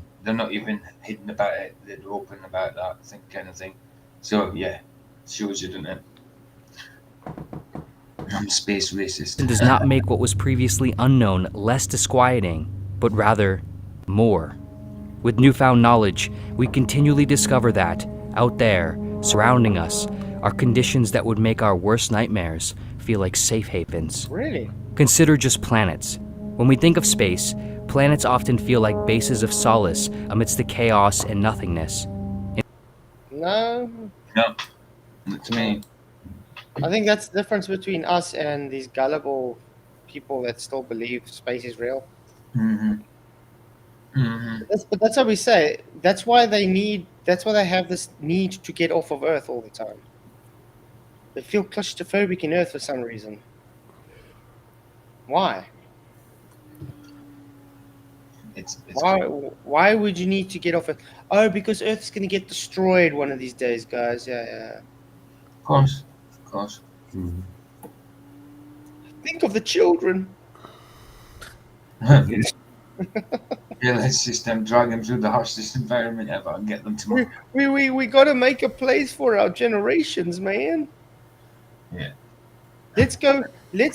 hidden about it. They're open about that kind of thing. So yeah, shows you, doesn't it? I'm a space racist. Does not make what was previously unknown less disquieting, but rather more. With newfound knowledge, we continually discover that, out there, surrounding us, are conditions that would make our worst nightmares feel like safe havens. Really? Consider just planets. When we think of space, planets often feel like bases of solace amidst the chaos and nothingness. No. No, not to me. I think that's the difference between us and these gullible people that still believe space is real. Mm-hmm. Mm-hmm. But that's what we say. That's why they have this need to get off of Earth all the time. They feel claustrophobic in Earth for some reason. Why? It's why would you need to get off Earth? Oh, because Earth's going to get destroyed one of these days, guys. Yeah. Of course. Mm. Think of the children. Yeah, let's just drag them through the harshest environment ever and get them tomorrow. We got to make a place for our generations, man. Yeah. Let's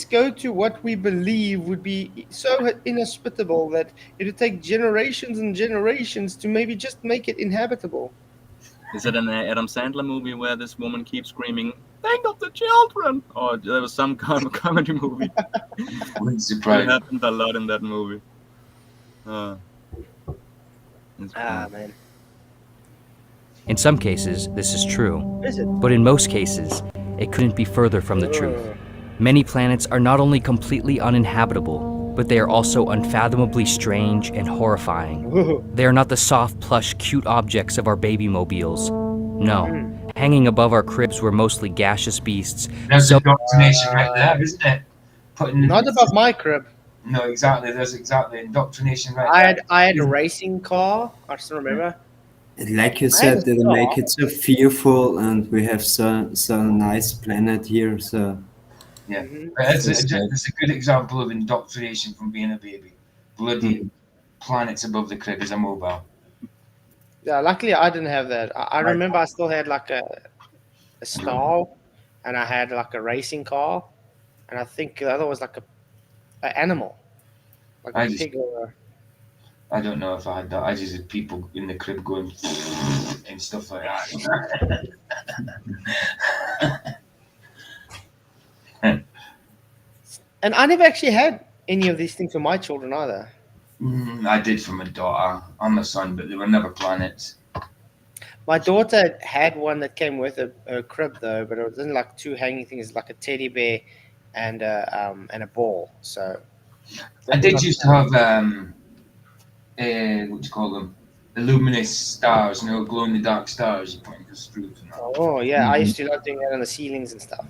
go to what we believe would be so inhospitable that it would take generations and generations to maybe just make it inhabitable. Is it an Adam Sandler movie where this woman keeps screaming, "Think of the children"? Or there was some kind of comedy movie. Wouldn't surprise It me. happened a lot in that movie. Man. In some cases, this is true. Is it? But in most cases, it couldn't be further from the truth. Many planets are not only completely uninhabitable, but they are also unfathomably strange and horrifying. They are not the soft, plush, cute objects of our baby mobiles. No. Hanging above our cribs were mostly gaseous beasts. There's indoctrination right there, isn't it? Not above my crib. No, exactly. There's exactly indoctrination right there. I had a racing car. I still remember. Like you said, they make it so fearful, and we have so nice planet here. So yeah, that's a good example of indoctrination from being a baby. Bloody planets above the crib is a mobile. Yeah, luckily I didn't have that. I remember I still had like a stall, and I had like a racing car, and I think the other was like an animal, like a pig or I don't know if I had that. I just had people in the crib going and stuff like that. And I never actually had any of these things for my children either. I did for my daughter and my son, but they were never planets. My daughter had one that came with a crib though, but it wasn't like two hanging things, like a teddy bear and a ball. So I did used to have what do you call them? The luminous stars, glow in the dark stars. You put in the screws and that. Oh yeah, I used to love doing that on the ceilings and stuff.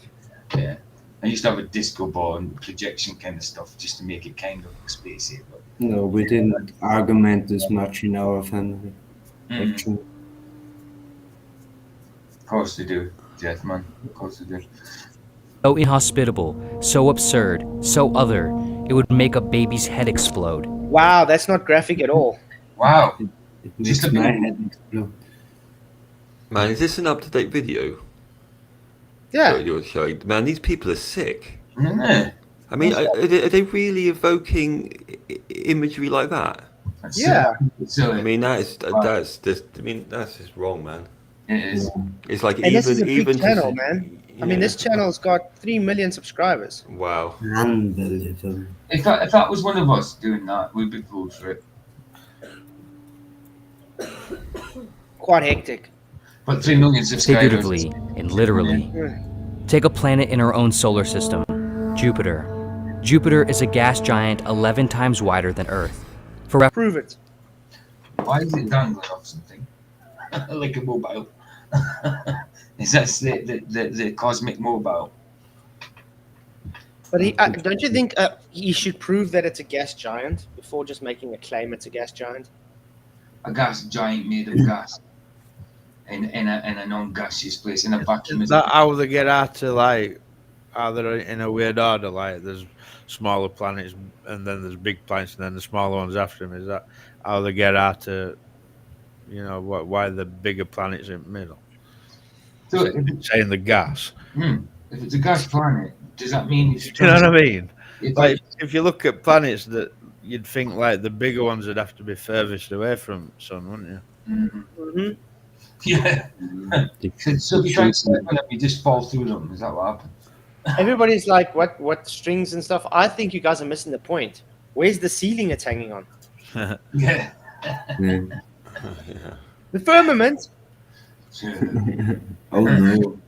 Yeah, I used to have a disco ball and projection kind of stuff just to make it kind of spacey. But no, we didn't argument this much in our family. Actually. Of course they do, Jeff, man. Of course they do. So inhospitable, so absurd, so other, it would make a baby's head explode. Wow, that's not graphic at all. Wow. It makes my head explode. Man, is this an up-to-date video? Yeah. You're showing. Man, these people are sick. Mm-hmm. I mean, are they really evoking imagery like that? Yeah. I mean, that's just wrong, man. It is. It's like and this is a big even channel, man. I mean, this channel's got 3 million subscribers. Wow. Unbelievable. If that was one of us doing that, we'd be fooled for it. Quite hectic. But 3 million subscribers. Figuratively and literally. Take a planet in our own solar system, Jupiter. Jupiter is a gas giant 11 times wider than Earth. Prove it. Why is it dangling off something? Like a mobile. Is that the cosmic mobile? But don't you think he should prove that it's a gas giant before just making a claim it's a gas giant? A gas giant made of gas in a non-gaseous place, in a vacuum. Is that how they get out to, like, are they in a weird order? Like, there's smaller planets and then there's big planets and then the smaller ones after them. Is that how they get out to, why the bigger planets in the middle? So, saying the gas. if it's a gas planet, does that mean it's You know what I mean? It's Like if you look at planets that you'd think like the bigger ones would have to be furthest away from sun, wouldn't you? Mm-hmm. Yeah. So if you try and step on them, you just fall through them. Is that what happens? Everybody's like, what strings and stuff? I think you guys are missing the point. Where's the ceiling it's hanging on? Yeah. The firmament. Oh no.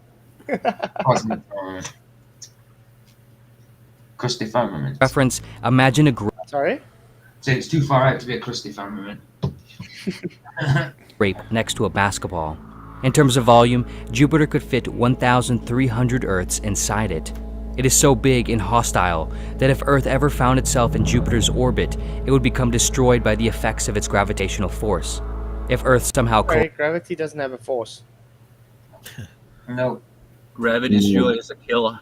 Cosmic firmament. Crusty firmament. Reference, imagine a Sorry? So it's too far out to be a crusty firmament. grape next to a basketball. In terms of volume, Jupiter could fit 1,300 Earths inside it. It is so big and hostile that if Earth ever found itself in Jupiter's orbit, it would become destroyed by the effects of its gravitational force. If Earth somehow Gravity doesn't have a force. No. Gravity sure is a killer.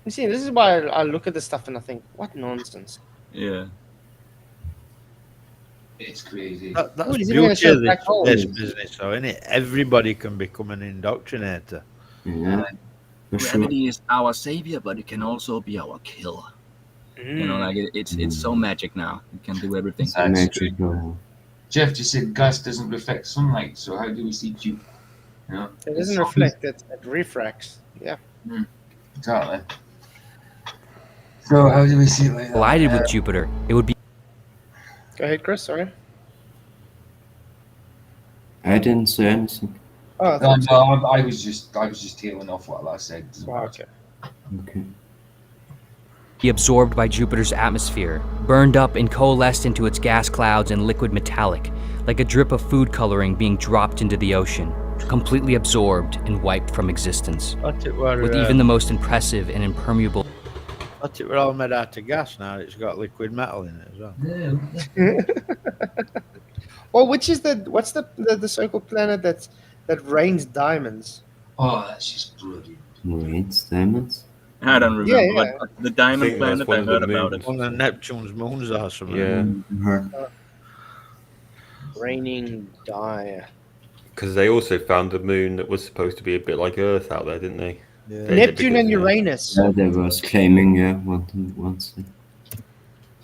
You see, this is why I look at this stuff and I think, what nonsense. Yeah. It's crazy. That's Well, the he's even gonna beauty show of black this holes. space business, though, isn't it? Everybody can become an indoctrinator. Yeah. For sure. Gravity is our savior, but it can also be our killer. You know, like it's so magic now. It can do everything. It's magical. Jeff just said gas doesn't reflect sunlight, so how do we see Jupiter? You know, It doesn't reflect, it refracts. Yeah. Exactly. So how do we see it like that? collided with Jupiter, it would be Go ahead, Chris. Sorry. I didn't say anything. Oh, No, I was just tailing off what I said. Okay. Okay. be absorbed by Jupiter's atmosphere, burned up and coalesced into its gas clouds and liquid metallic, like a drip of food coloring being dropped into the ocean, completely absorbed and wiped from existence. With even the most impressive and impermeable. But it were all made out of gas now. It's got liquid metal in it as well. Well, what's the so-called planet that rains diamonds? Oh, that's just brilliant. Rains diamonds? I don't remember. Yeah. But the diamond think that's planet, one I of the heard about it. moons. One of Neptune's moons or something. Yeah. Raining dire. Because they also found a moon that was supposed to be a bit like Earth out there, didn't they? Yeah. Neptune and Uranus. Yeah, they was claiming, once.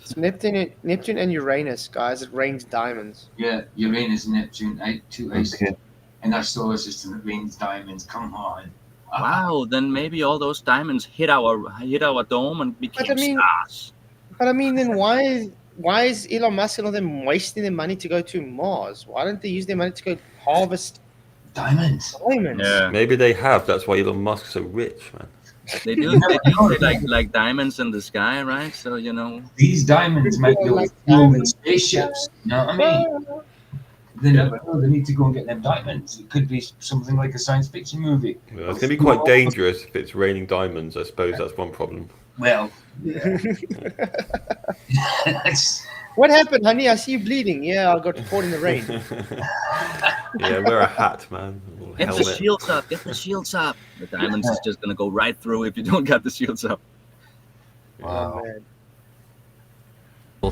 It's Neptune and Uranus, guys. It rains diamonds. Yeah, Uranus and Neptune, two ice. Okay. In our solar system, it rains diamonds. Come on. Wow, then maybe all those diamonds hit our dome and became stars. But I mean, then why is Elon Musk and all them wasting their money to go to Mars? Why don't they use their money to go harvest diamonds? Yeah. Maybe they have. That's why Elon Musk's so rich, man. They do like diamonds in the sky, right? So you know these diamonds might be able to fuel the spaceships. You know what I mean? They never know. They need to go and get them diamonds. It could be something like a science fiction movie. Well, it's going to be quite dangerous if it's raining diamonds. I suppose that's one problem. Well, yeah. What happened, honey? I see you bleeding. Yeah, I got caught in the rain. Yeah, wear a hat, man. Get the shields up. Get the shields up. The diamonds is just gonna go right through if you don't get the shields up. Wow.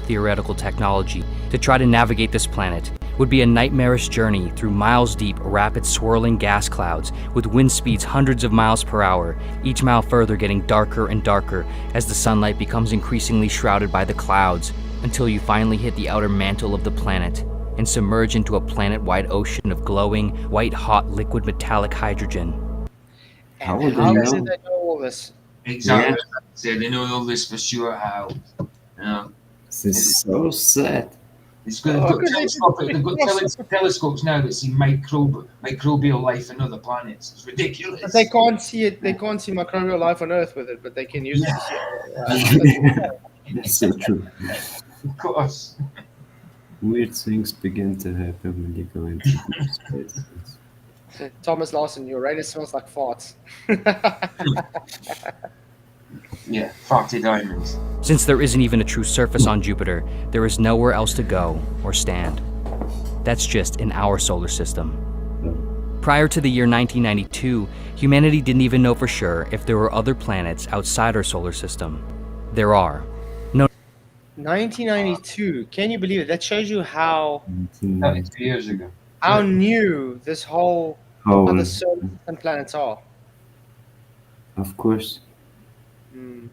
Theoretical technology to try to navigate this planet would be a nightmarish journey through miles-deep, rapid swirling gas clouds with wind speeds hundreds of miles per hour, each mile further getting darker and darker as the sunlight becomes increasingly shrouded by the clouds until you finally hit the outer mantle of the planet and submerge into a planet-wide ocean of glowing, white-hot liquid metallic hydrogen. How did they know all this? Exactly. Yeah. So they know all this for sure. How? This is so sad. It's good. They've got telescopes now that see microbial life in other planets. It's ridiculous. But they can't see it. They can't see microbial life on Earth with it, but they can use it to see it. That's so true. Of course. Weird things begin to happen when you go into deep space. Thomas Larson, Uranus smells like farts. Yeah, farty diamonds. Since there isn't even a true surface on Jupiter, there is nowhere else to go or stand. That's just in our solar system. Prior to the year 1992, humanity didn't even know for sure if there were other planets outside our solar system. There are. 1992. Can you believe it? That shows you how 2 years ago. How new this whole How the solar system planets are. of course. Mm.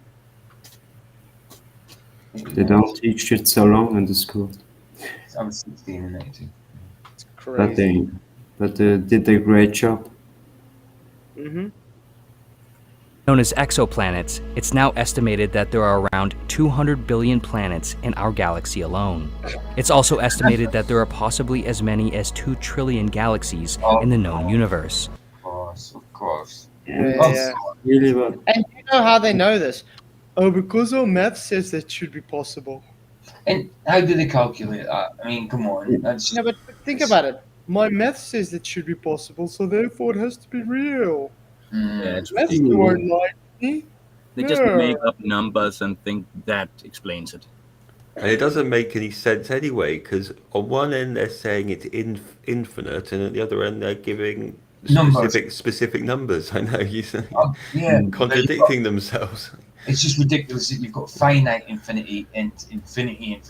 They don't teach it so long in the school. I was 16 and 18. It's But crazy. they did a great job. Mm-hmm. Known as exoplanets, it's now estimated that there are around 200 billion planets in our galaxy alone. It's also estimated that there are possibly as many as 2 trillion galaxies in the known universe. Of course. Yeah. Really well. And you know how they know this? Oh, because our math says that should be possible. And how do they calculate that? I mean, come on. That's No, but think about it. My math says that should be possible, so therefore it has to be real. Yeah, it's Maths ridiculous. won't lie to me. They just No. make up numbers and think that explains it. And it doesn't make any sense anyway, because on one end they're saying it's infinite, and at the other end they're giving specific numbers. I know you say contradicting themselves. It's just ridiculous that you've got finite infinity and infinity.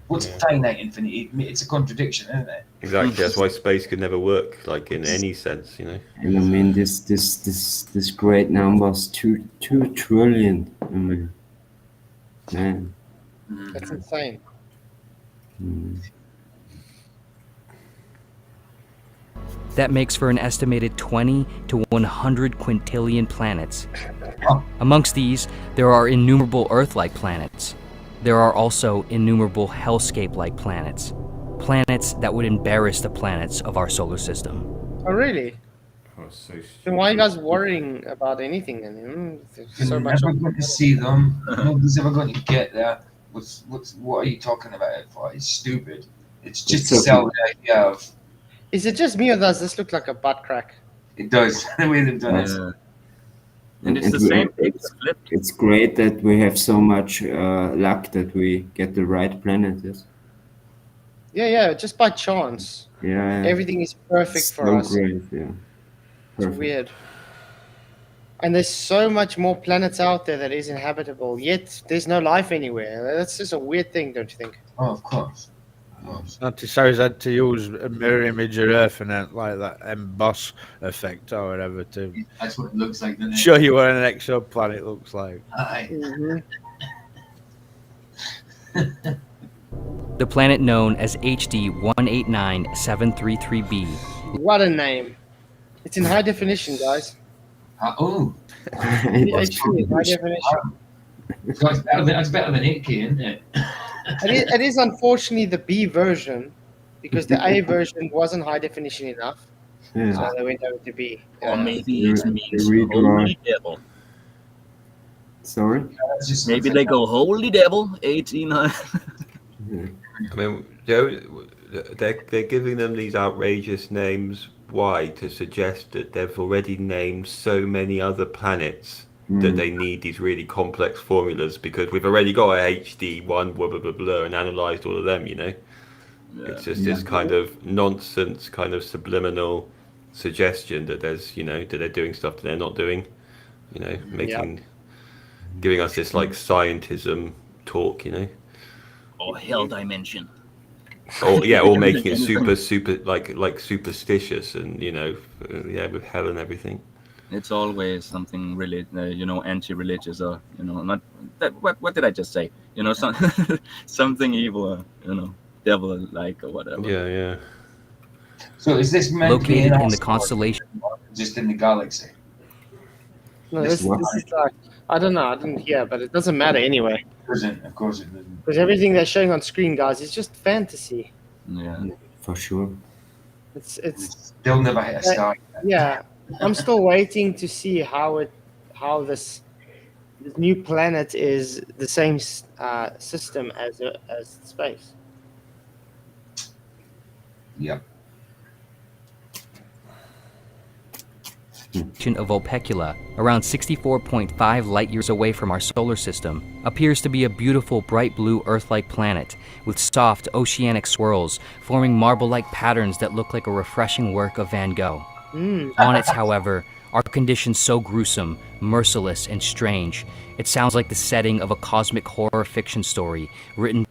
What's finite infinity? It's a contradiction, isn't it? Exactly. That's why space could never work, like in any sense, you know. And I mean, this great numbers, 2 trillion. I mean, man. That's insane. That makes for an estimated 20 to 100 quintillion planets. Amongst these, there are innumerable Earth-like planets. There are also innumerable hellscape-like planets. Planets that would embarrass the planets of our solar system. Oh, really? Oh, so then why are you guys worrying about anything? Then? There's so You're much. never going to see them. Nobody's ever going to get there. What are you talking about it for? It's stupid. It's just to sell the idea of. Is it just me or does this look like a butt crack? It does. The way they've done it. And it's the same thing flipped. It's great that we have so much luck that we get the right planet. Yes. Yeah, just by chance. Yeah. Everything is perfect for so us. Great, yeah. It's weird. And there's so much more planets out there that is inhabitable, yet there's no life anywhere. That's just a weird thing, don't you think? Oh, of course. Anti-Sarah's had to use a mirror image of Earth and then like that emboss effect or whatever to That's what it looks like, doesn't it? show you what an exoplanet looks like. Aye. The planet known as HD 189733b. What a name. It's in high definition, guys. Oh. HD is high definition. That's better than 8K, isn't it? It is unfortunately the B version because the A version wasn't high definition enough. Yeah. So they went over to B. Or maybe it means redraw. holy devil. Sorry? Maybe they go, holy devil, 1800. I mean, they're giving them these outrageous names. Why? To suggest that they've already named so many other planets that they need these really complex formulas because we've already got a HD1 blah blah blah blah and analysed all of them. You know, it's just this kind of nonsense, kind of subliminal suggestion that there's, that they're doing stuff that they're not doing. Giving us this like scientism talk. Or hell dimension. Or making it super like superstitious and with hell and everything. It's always something really, anti-religious or not that. What did I just say? Something evil, devil-like or whatever. Yeah. So is this meant to be located in the constellation? Just in the galaxy. No, this is like I don't know. I didn't hear, but it doesn't matter anyway. Of course it doesn't. Because everything they're showing on screen, guys, is just fantasy. Yeah, for sure. It's they'll never hit a star. Yeah, I'm still waiting to see how this new planet is the same system as space. Yep. Of Vulpecula, around 64.5 light years away from our solar system, appears to be a beautiful bright blue Earth-like planet with soft oceanic swirls forming marble-like patterns that look like a refreshing work of Van Gogh. On it, however, are conditions so gruesome, merciless, and strange, it sounds like the setting of a cosmic horror fiction story written.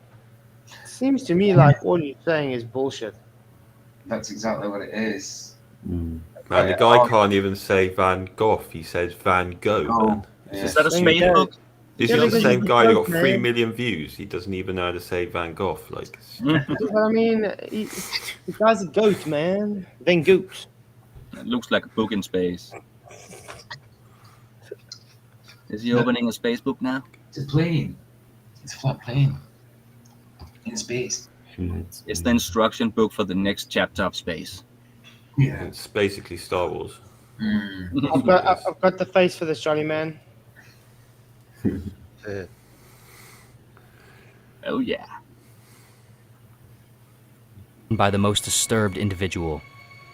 Seems to me like all you're saying is bullshit. That's exactly what it is. Man, the guy can't even say Van Gogh. He says Van Gogh, man. Is that a space book? This is the same guy that got 3 million views. He doesn't even know how to say Van Gogh. Like, I mean, the guy's a goat, man. Van Gogh. It looks like a book in space. Is he opening a space book now? It's a plane. It's a flat plane in space. It's the instruction book for the next chapter of space. yeah, it's basically Star Wars. I've got the face for this, Johnny man. Oh yeah. By the most disturbed individual.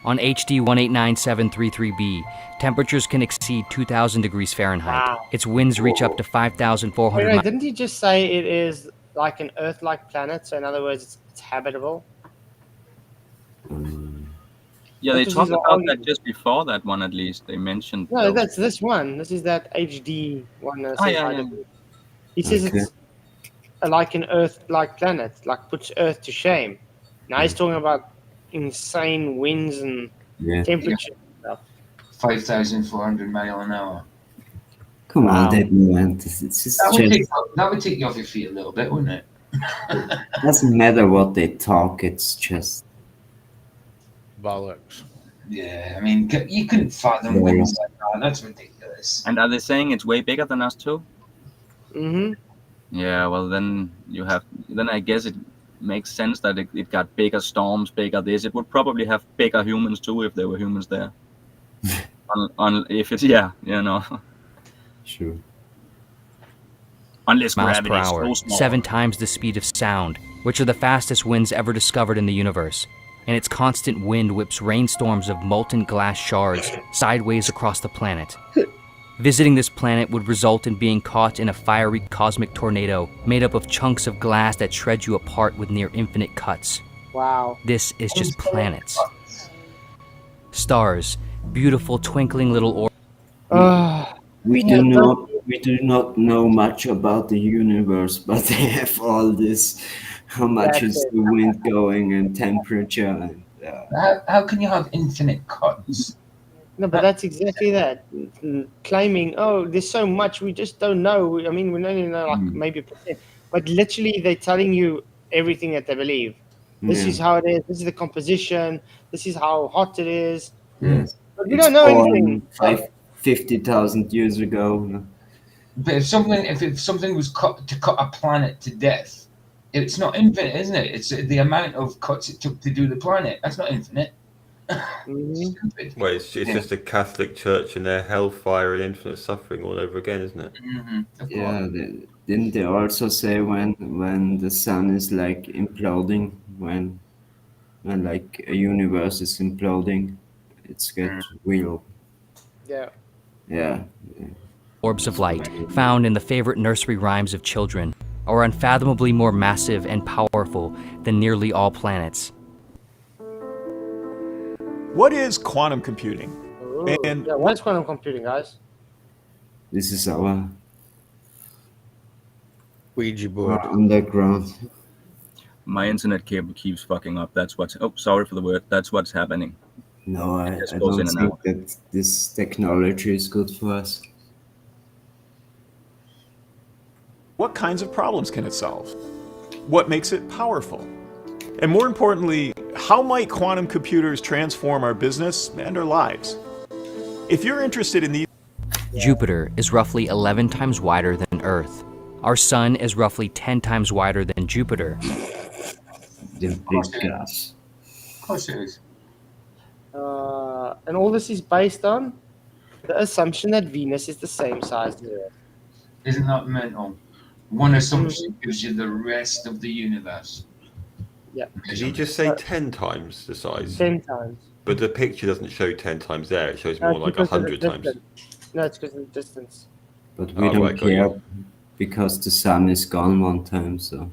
On HD 189733b, temperatures can exceed 2,000 degrees Fahrenheit. Wow. Its winds reach up to 5,400 Wait, miles. didn't he just say it is like an Earth-like planet? So in other words, it's habitable. Yeah, they This is talked about all- that just before that one, at least. They mentioned. No, those. that's this one. This is that HD one. That Oh, says yeah, habitable. He says it's like an Earth-like planet, like puts Earth to shame. Now he's talking about insane winds and temperature and stuff. 5,400 mile an hour. Come Wow. on, Dead Man. It's just, That would take you off your feet a little bit, wouldn't it? doesn't matter what they talk. It's just bollocks. Yeah, I mean, you couldn't fathom Yeah. winds like that. That's ridiculous. And are they saying it's way bigger than us too? Mm-hmm. Yeah, well then I guess it makes sense that it got bigger storms, bigger this. It would probably have bigger humans too if there were humans there. If it's Sure. Unless miles gravity per is hour, so small. 7 times the speed of sound, which are the fastest winds ever discovered in the universe. And its constant wind whips rainstorms of molten glass shards sideways across the planet. Visiting this planet would result in being caught in a fiery cosmic tornado made up of chunks of glass that shred you apart with near infinite cuts. Wow. This is just planets. Stars, beautiful twinkling little orbs. We do not know much about the universe, but they have all this. How much is the wind going and temperature? And, How can you have infinite cuts? No, but that's exactly that. Claiming, oh, there's so much, we just don't know. I mean, we only know like maybe a percent. But literally, they're telling you everything that they believe. This is how it is. This is the composition. This is how hot it is. Yes. But we don't know anything. 50,000 years ago. But if something was cut to cut a planet to death, it's not infinite, isn't it? It's the amount of cuts it took to do the planet. That's not infinite. Mm-hmm. Well, it's just a Catholic Church and their hellfire and infinite suffering all over again, isn't it? Yeah, didn't they also say when the sun is like imploding, when like a universe is imploding, it's gets real. Yeah. Orbs of light, found in the favorite nursery rhymes of children, are unfathomably more massive and powerful than nearly all planets. What is quantum computing? And what is quantum computing, guys? This is our Ouija board. Underground. My internet cable keeps fucking up. That's what's. Oh, sorry for the word. That's what's happening. No, I It just don't goes in and think out. that this technology is good for us. what kinds of problems can it solve? What makes it powerful? And more importantly, how might quantum computers transform our business and our lives? If you're interested in these... Jupiter is roughly 11 times wider than Earth. Our sun is roughly 10 times wider than Jupiter. The big gas. Of course it is. And all this is based on the assumption that Venus is the same size as Earth. Isn't that mental? One assumption gives you the rest of the universe. Yeah. Did he just say 10 times the size? 10 times. But the picture doesn't show 10 times there. It shows No, more like because of the 100 times. distance. No, it's because of the distance. But we Oh, don't right, got care you. because the sun is gone one time, so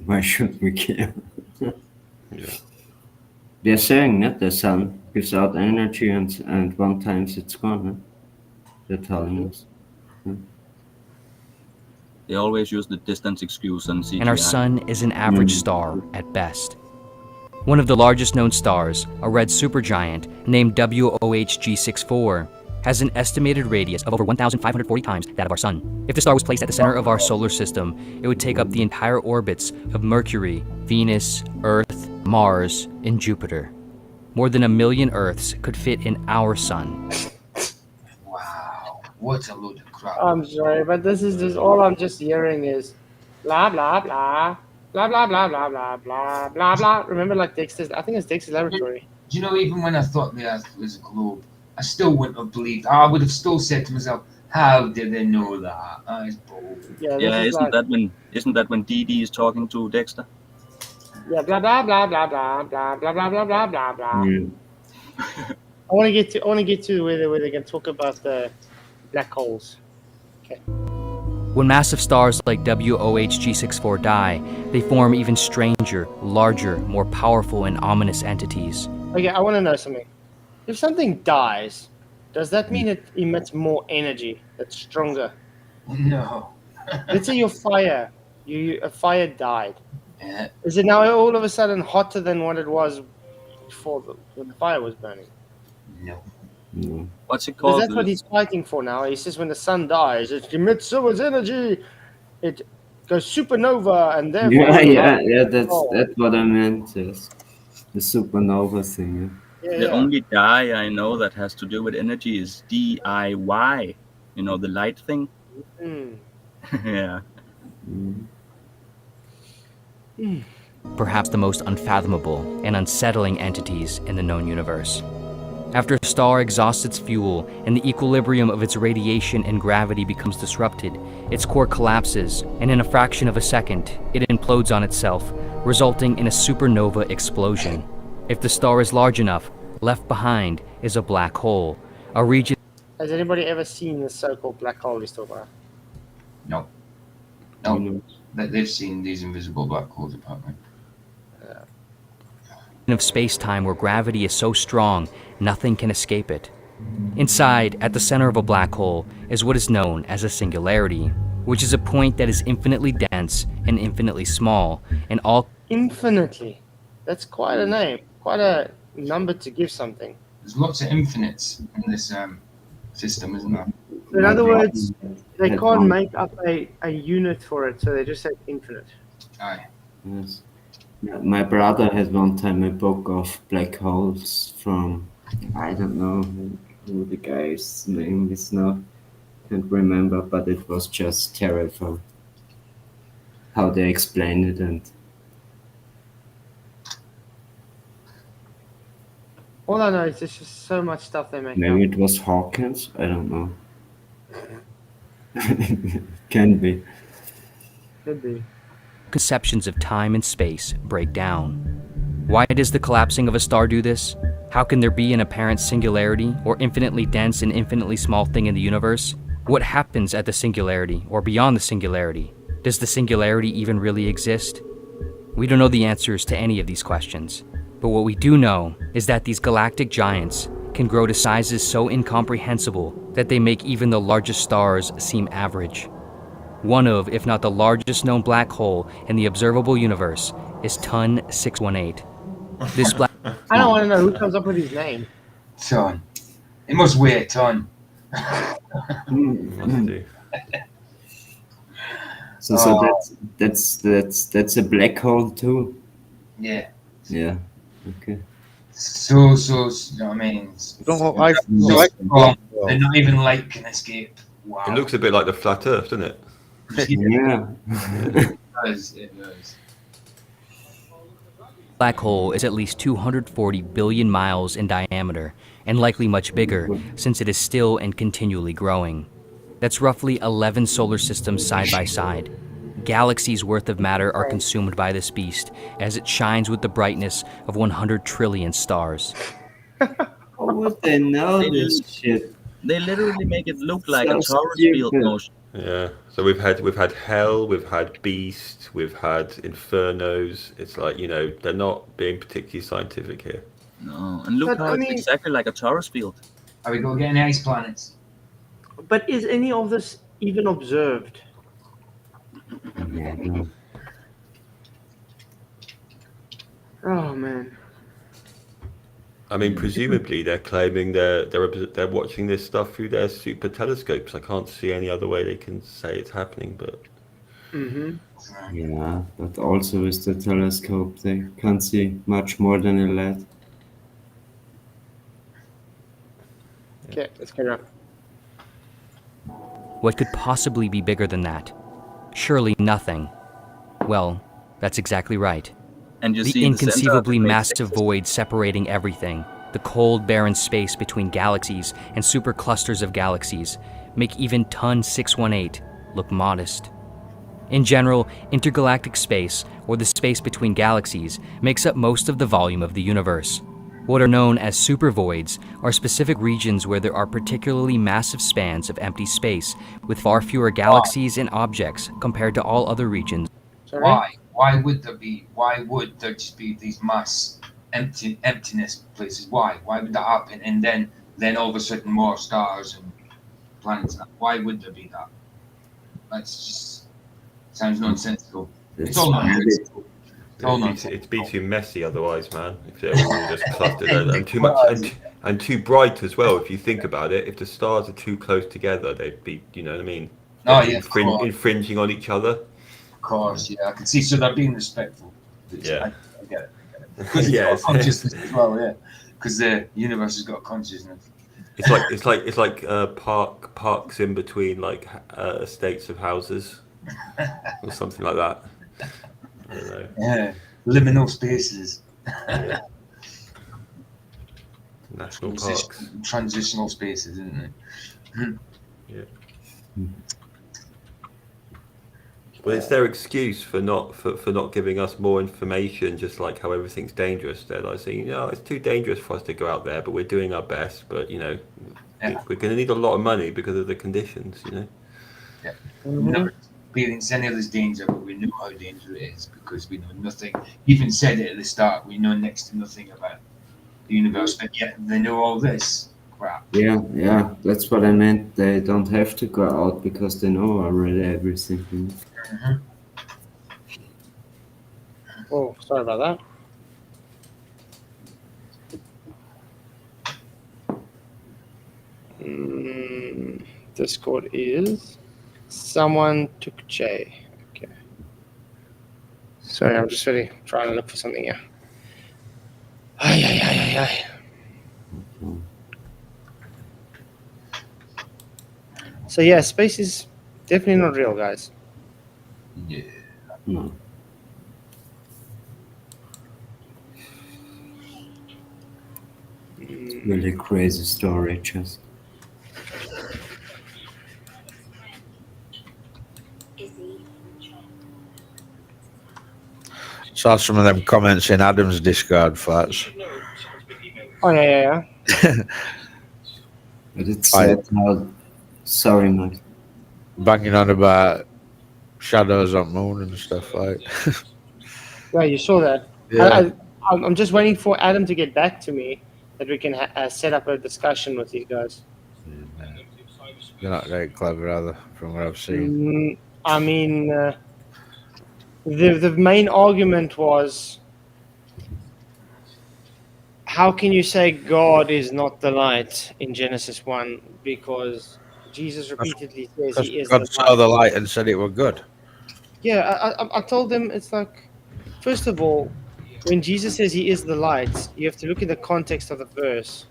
why should we care? Yeah. They're saying that the sun gives out energy and one time it's gone. Huh? They're telling us. They always use the distance excuse and CGI. And our sun is an average star at best. One of the largest known stars, a red supergiant named WOHG64, has an estimated radius of over 1,540 times that of our Sun. If the star was placed at the center of our solar system, it would take up the entire orbits of Mercury, Venus, Earth, Mars, and Jupiter. More than 1 million Earths could fit in our Sun. Wow, what a load of crap. I'm sorry, but this is just all I'm just hearing is blah blah blah blah blah blah blah blah blah blah blah. Remember, like Dexter's? I think it's Dexter's Laboratory. Do you know, even when I thought the Earth was a globe, I still wouldn't have believed. I would have still said to myself, "How did they know that?" It's bold. Yeah, isn't that when Dee Dee is talking to Dexter? Yeah, blah blah blah blah blah blah blah blah blah blah blah blah. I want to get to where they can talk about the black holes. Okay. When massive stars like WOHG64 die, they form even stranger, larger, more powerful and ominous entities. Okay, I want to know something. If something dies, does that mean it emits more energy? That's stronger? No. Let's say your fire, a fire died. Yeah. Is it now all of a sudden hotter than what it was before when the fire was burning? No. What's it Because called? that's what he's fighting for now. He says when the sun dies, it emits so much energy, it goes supernova, and therefore... Yeah, that's what I meant, yes. The supernova thing, The only dye I know that has to do with energy is DIY. You know, the light thing? Yeah. Perhaps the most unfathomable and unsettling entities in the known universe. After a star exhausts its fuel and the equilibrium of its radiation and gravity becomes disrupted, its core collapses, and in a fraction of a second, it implodes on itself, resulting in a supernova explosion. If the star is large enough, left behind is a black hole, a region... Has anybody ever seen the so-called black hole he's talking about? No. No. They've seen these invisible black holes, apparently. of space-time where gravity is so strong, nothing can escape it. Inside, at the center of a black hole, is what is known as a singularity, which is a point that is infinitely dense and infinitely small, and all... Infinitely? That's quite a name, quite a number to give something. There's lots of infinites in this system, isn't there? In other words, they can't make up a unit for it, so they just say infinite. Aye. Yes. Yeah, my brother had one time a book of black holes from, I don't know who the guy's name is now, can't remember, but it was just terrible how they explain it. And all I know is there's just so much stuff they make maybe up. it was Hawkins, I don't know. Can be. Could be. Conceptions of time and space break down. Why does the collapsing of a star do this? How can there be an apparent singularity or infinitely dense and infinitely small thing in the universe? What happens at the singularity or beyond the singularity? Does the singularity even really exist? We don't know the answers to any of these questions, but what we do know is that these galactic giants can grow to sizes so incomprehensible that they make even the largest stars seem average. One of, if not the largest known black hole in the observable universe, is Ton 618. This black... I don't want to know who comes up with his name. Ton. It must weigh a ton. So that's a black hole too. Yeah. Yeah. Okay. So, you know what I mean? They're not even light can escape. Wow. It looks a bit like the flat Earth, doesn't it? Yeah. It does. Black hole is at least 240 billion miles in diameter, and likely much bigger, since it is still and continually growing. That's roughly 11 solar systems side by side. Galaxies worth of matter are consumed by this beast, as it shines with the brightness of 100 trillion stars. How would they know this shit? They literally make it look like So a torus field stupid. motion. Yeah. So we've had hell, we've had beast, we've had infernos. It's like, you know, they're not being particularly scientific here. No, and look But, how I it's mean- exactly like a torus field. Are we going getting ice planets? But is any of this even observed? Yeah, no. Oh, Oh man. I mean, presumably they're claiming they're watching this stuff through their super telescopes. I can't see any other way they can say it's happening, but. Yeah, but also with the telescope, they can't see much more than a LED. Okay, let's carry on. What could possibly be bigger than that? Surely nothing. Well, that's exactly right. And you The see in the center of inconceivably it makes massive void separating everything, the cold, barren space between galaxies and superclusters of galaxies, make even Ton 618 look modest. In general, intergalactic space, or the space between galaxies, makes up most of the volume of the universe. What are known as supervoids are specific regions where there are particularly massive spans of empty space, with far fewer galaxies and objects compared to all other regions. Sorry? Why would there just be these mass emptiness places? Why would that happen? And then all of a sudden more stars and planets. Why would there be that? That's just sounds nonsensical. It's all nonsensical. It'd be too messy otherwise, man. If they're all just clustered and too much and too bright as well. If you think about it, if the stars are too close together, they'd be, you know what I mean? Infringing on each other. Of course, yeah, I can see. So they're being respectful. Yeah, I get it. Because it's got consciousness as well, yeah. Because the universe has got consciousness. It's like parks in between like estates of houses or something like that. I don't know. Yeah, liminal spaces. Yeah. National parks. Transitional spaces, isn't it? Yeah. Well, it's their excuse for not giving us more information, just like how everything's dangerous. They're like saying, it's too dangerous for us to go out there, but we're doing our best. But we're going to need a lot of money because of the conditions. Yeah. We've never experienced any of this danger, but we know how dangerous it is because we know nothing. Even said it at the start. We know next to nothing about the universe, but yet they know all this crap. Yeah, that's what I meant. They don't have to go out because they know already everything. Oh, sorry about that. Discord is someone took J. Okay. Sorry, I'm just really trying to look for something here. Ay. So yeah, space is definitely not real, guys. Yeah. No. Really crazy story, just. Saw some of them comments in Adam's Discord, Flats. Oh yeah. But it's sad how. Sorry, Mike. Banging on about shadows on moon and stuff like. Yeah, you saw that. Yeah. I'm just waiting for Adam to get back to me that we can set up a discussion with these guys. They're not very clever, either, from what I've seen. I mean, the main argument was, how can you say God is not the light in Genesis 1? Because Jesus repeatedly says he is God the saw light. the light and said it was good. Yeah, I told them, it's like, first of all, when Jesus says he is the light, you have to look at the context of the verse,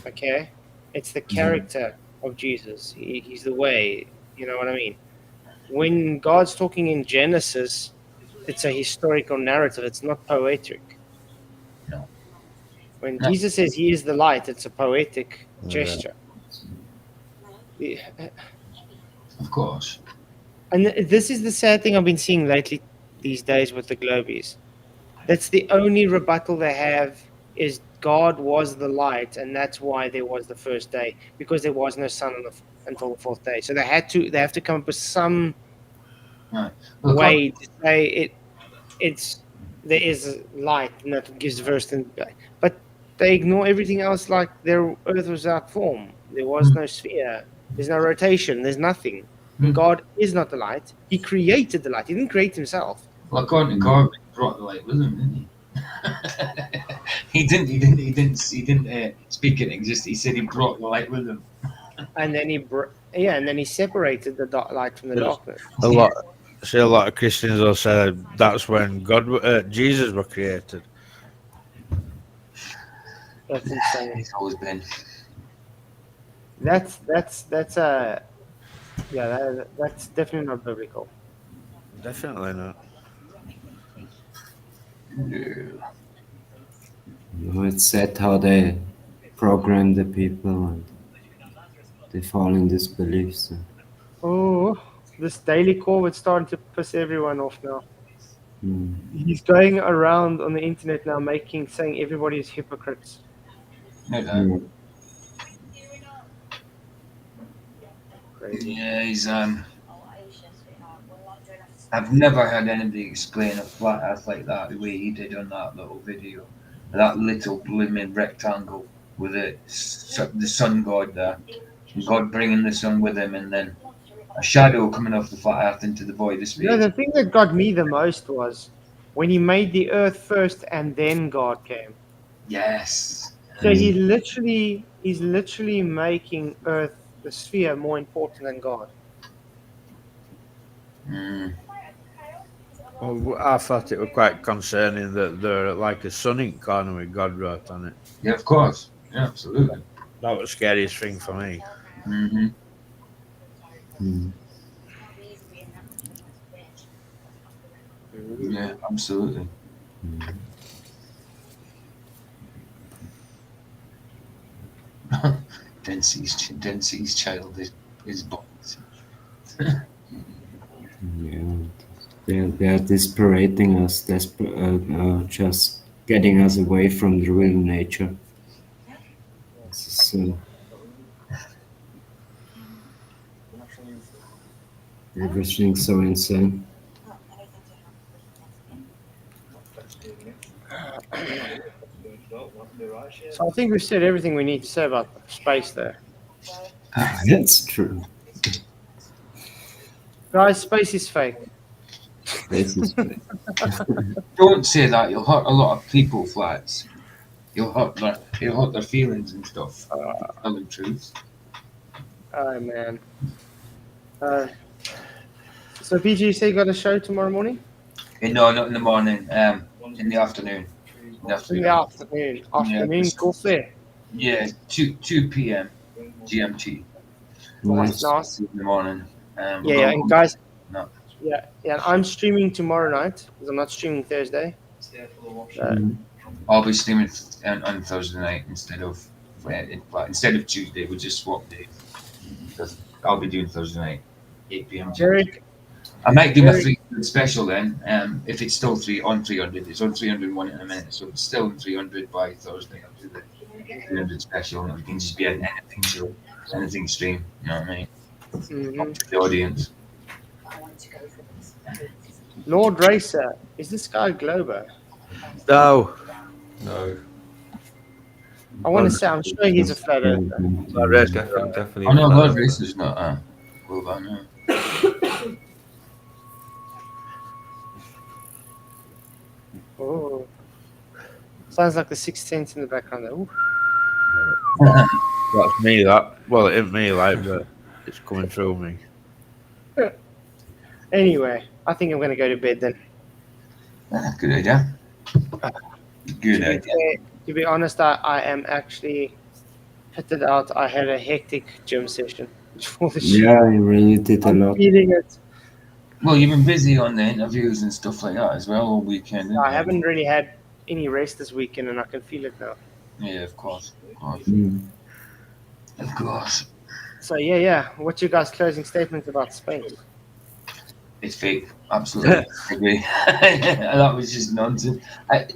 okay? It's the character of Jesus. He's the way, you know what I mean? When God's talking in Genesis, it's a historical narrative. It's not poetic. No. When Jesus says he is the light, it's a poetic gesture. Of course. And this is the sad thing I've been seeing lately these days with the Globies. That's the only rebuttal they have, is God was the light, and that's why there was the first day, because there was no sun until the fourth day. So they have to come up with some way to say there is light, and that gives verse. But they ignore everything else, like their earth was without form. There was no sphere. There's no rotation. There's nothing. God is not the light. He created the light. He didn't create himself. Well, according to Corbin, he brought the light with him, didn't he? He didn't speak in exist. He said he brought the light with him. And then and then he separated the light from the darkness. A lot of Christians will say that's when Jesus were created. That's insane. He's always been. That's that's definitely not biblical. Definitely not. It's sad how they program the people and they fall in these beliefs. Oh, this Daily Corbett's starting to piss everyone off now. Mm. He's going around on the internet now saying everybody is hypocrites. Mm. Crazy. Yeah, he's I've never heard anybody explain a flat earth like that the way he did on that little video. That little blooming rectangle with the sun god there. God bringing the sun with him, and then a shadow coming off the flat earth into the void of space. No, the thing that got me the most was when he made the earth first and then God came. Yes. So he's literally making Earth, the sphere, more important than God. Mm. Well, I thought it was quite concerning that they're like a sun ink corner with God wrote on it. Yeah, of course. Yeah, absolutely. That was the scariest thing for me. Mm-hmm. Mm. Yeah, absolutely. Mm. Dempsey's child is bonkers. Yeah, they're disparating us, just getting us away from the real nature. So everything's so insane. So I think we've said everything we need to say about space there. That's true. Guys, space is fake. Space is fake. Don't say that. You'll hurt a lot of people, Flats. You'll hurt their feelings and stuff. Tell them truth. Oh, man. So, PG, you say you got a show tomorrow morning? No, not in the morning. In the afternoon. In the afternoon. Afternoon, cool fair. Yeah, 2 p.m. GMT. Nice. In the morning. Yeah, and guys. No. Yeah, I'm streaming tomorrow night because I'm not streaming Thursday. I'll be streaming on Thursday night instead of Tuesday. We'll just swap days. Because I'll be doing Thursday night, 8 p.m. Derek, I might do my 300 special then. If it's still 300, it's on 301 in a minute, so it's still on 300 by Thursday. I'll do the 300 special, and it can just be an anything show, anything stream. You know what I mean? Mm-hmm. The audience. Lord Racer, is this guy Glober? No. I want to say, I'm sure he's a flat earther. Definitely. Oh no, Lord Racer's not. Well, no. Oh, sounds like the Sixth Sense in the background there. Ooh. That's me. Well, it ain't me, but it's coming through me. Anyway, I think I'm going to go to bed then. Good idea. Good idea. To be honest, I am actually pitted out. I had a hectic gym session before the show. Yeah, you really did a lot. Feeling it. Well, you've been busy on the interviews and stuff like that as well all weekend. I haven't really had any rest this weekend, and I can feel it now. Yeah, of course. Of course. So yeah. What's your guys' closing statement about space? It's fake. Absolutely. I agree. That was just nonsense.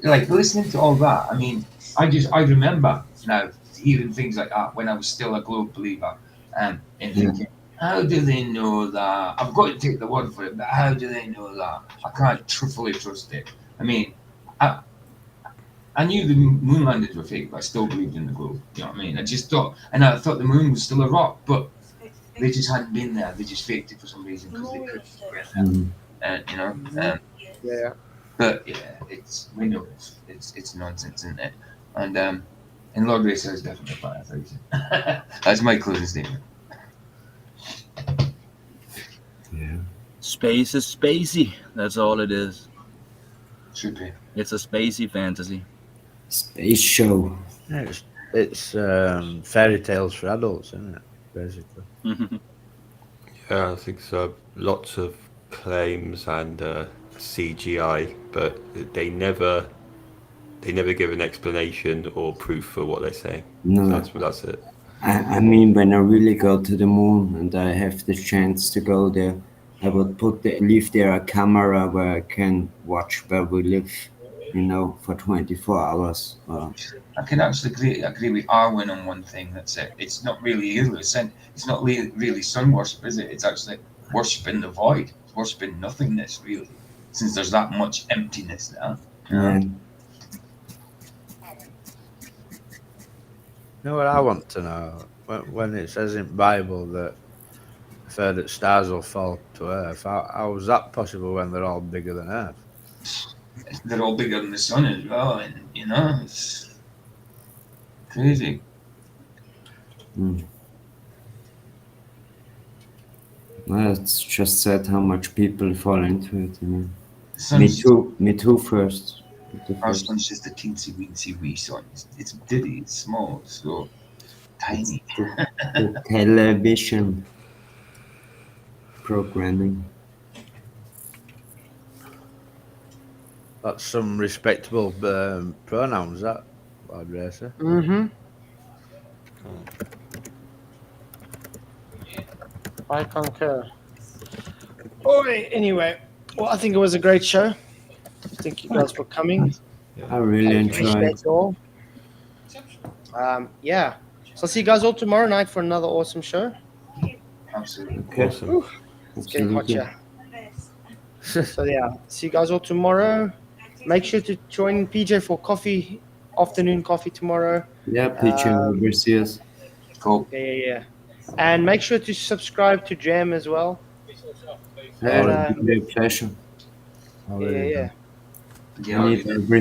Like listening to all that. I mean, I remember now hearing things like that when I was still a globe believer, and thinking, how do they know that? I've got to take the word for it, but how do they know that? I can't fully trust it. I mean, I knew the moon landings were fake, but I still believed in the globe. You know what I mean? I thought the moon was still a rock, but they just hadn't been there. They just faked it for some reason because they couldn't get there. And Yeah. But yeah, we know it's nonsense, isn't it? And Lord Racer is definitely firefighting. That's my closing statement. Yeah. Space is spacey. That's all it is. Should be. It's a spacey fantasy. Space show. Yeah, it's fairy tales for adults, isn't it? Basically. Yeah, I think so. Lots of claims and CGI, but they never give an explanation or proof for what they're saying. No. That's it. I mean, when I really go to the moon and I have the chance to go there, I would leave there a camera where I can watch where we live, for 24 hours. I can actually agree with Arwen on one thing. That's it. It's not really heliocentric. It's not really sun worship, is it? It's actually worshiping the void. It's worshiping nothingness, really, since there's that much emptiness now. Yeah. You know what I want to know? When it says in Bible that I've heard that stars will fall to Earth, how is that possible when they're all bigger than Earth? They're all bigger than the sun as well, and it's crazy. Well, it's just sad how much people fall into it. Me too. First. Our sun's just a teensy weensy wee sun. It's diddy, it's small, so tiny. The television programming. That's some respectable pronouns, that, Lord Racer. Mm-hmm. I concur. Anyway, well, I think it was a great show. Thank you guys for coming. I really enjoyed it. All. Yeah. So I'll see you guys all tomorrow night for another awesome show. Absolutely. Okay. Awesome. It's getting hot here. So yeah, see you guys all tomorrow. Make sure to join PJ for coffee, afternoon coffee tomorrow. Yeah, PJ will see us. Cool. Yeah. And make sure to subscribe to Jam as well. Yeah, it'll be a pleasure. Yeah. I need every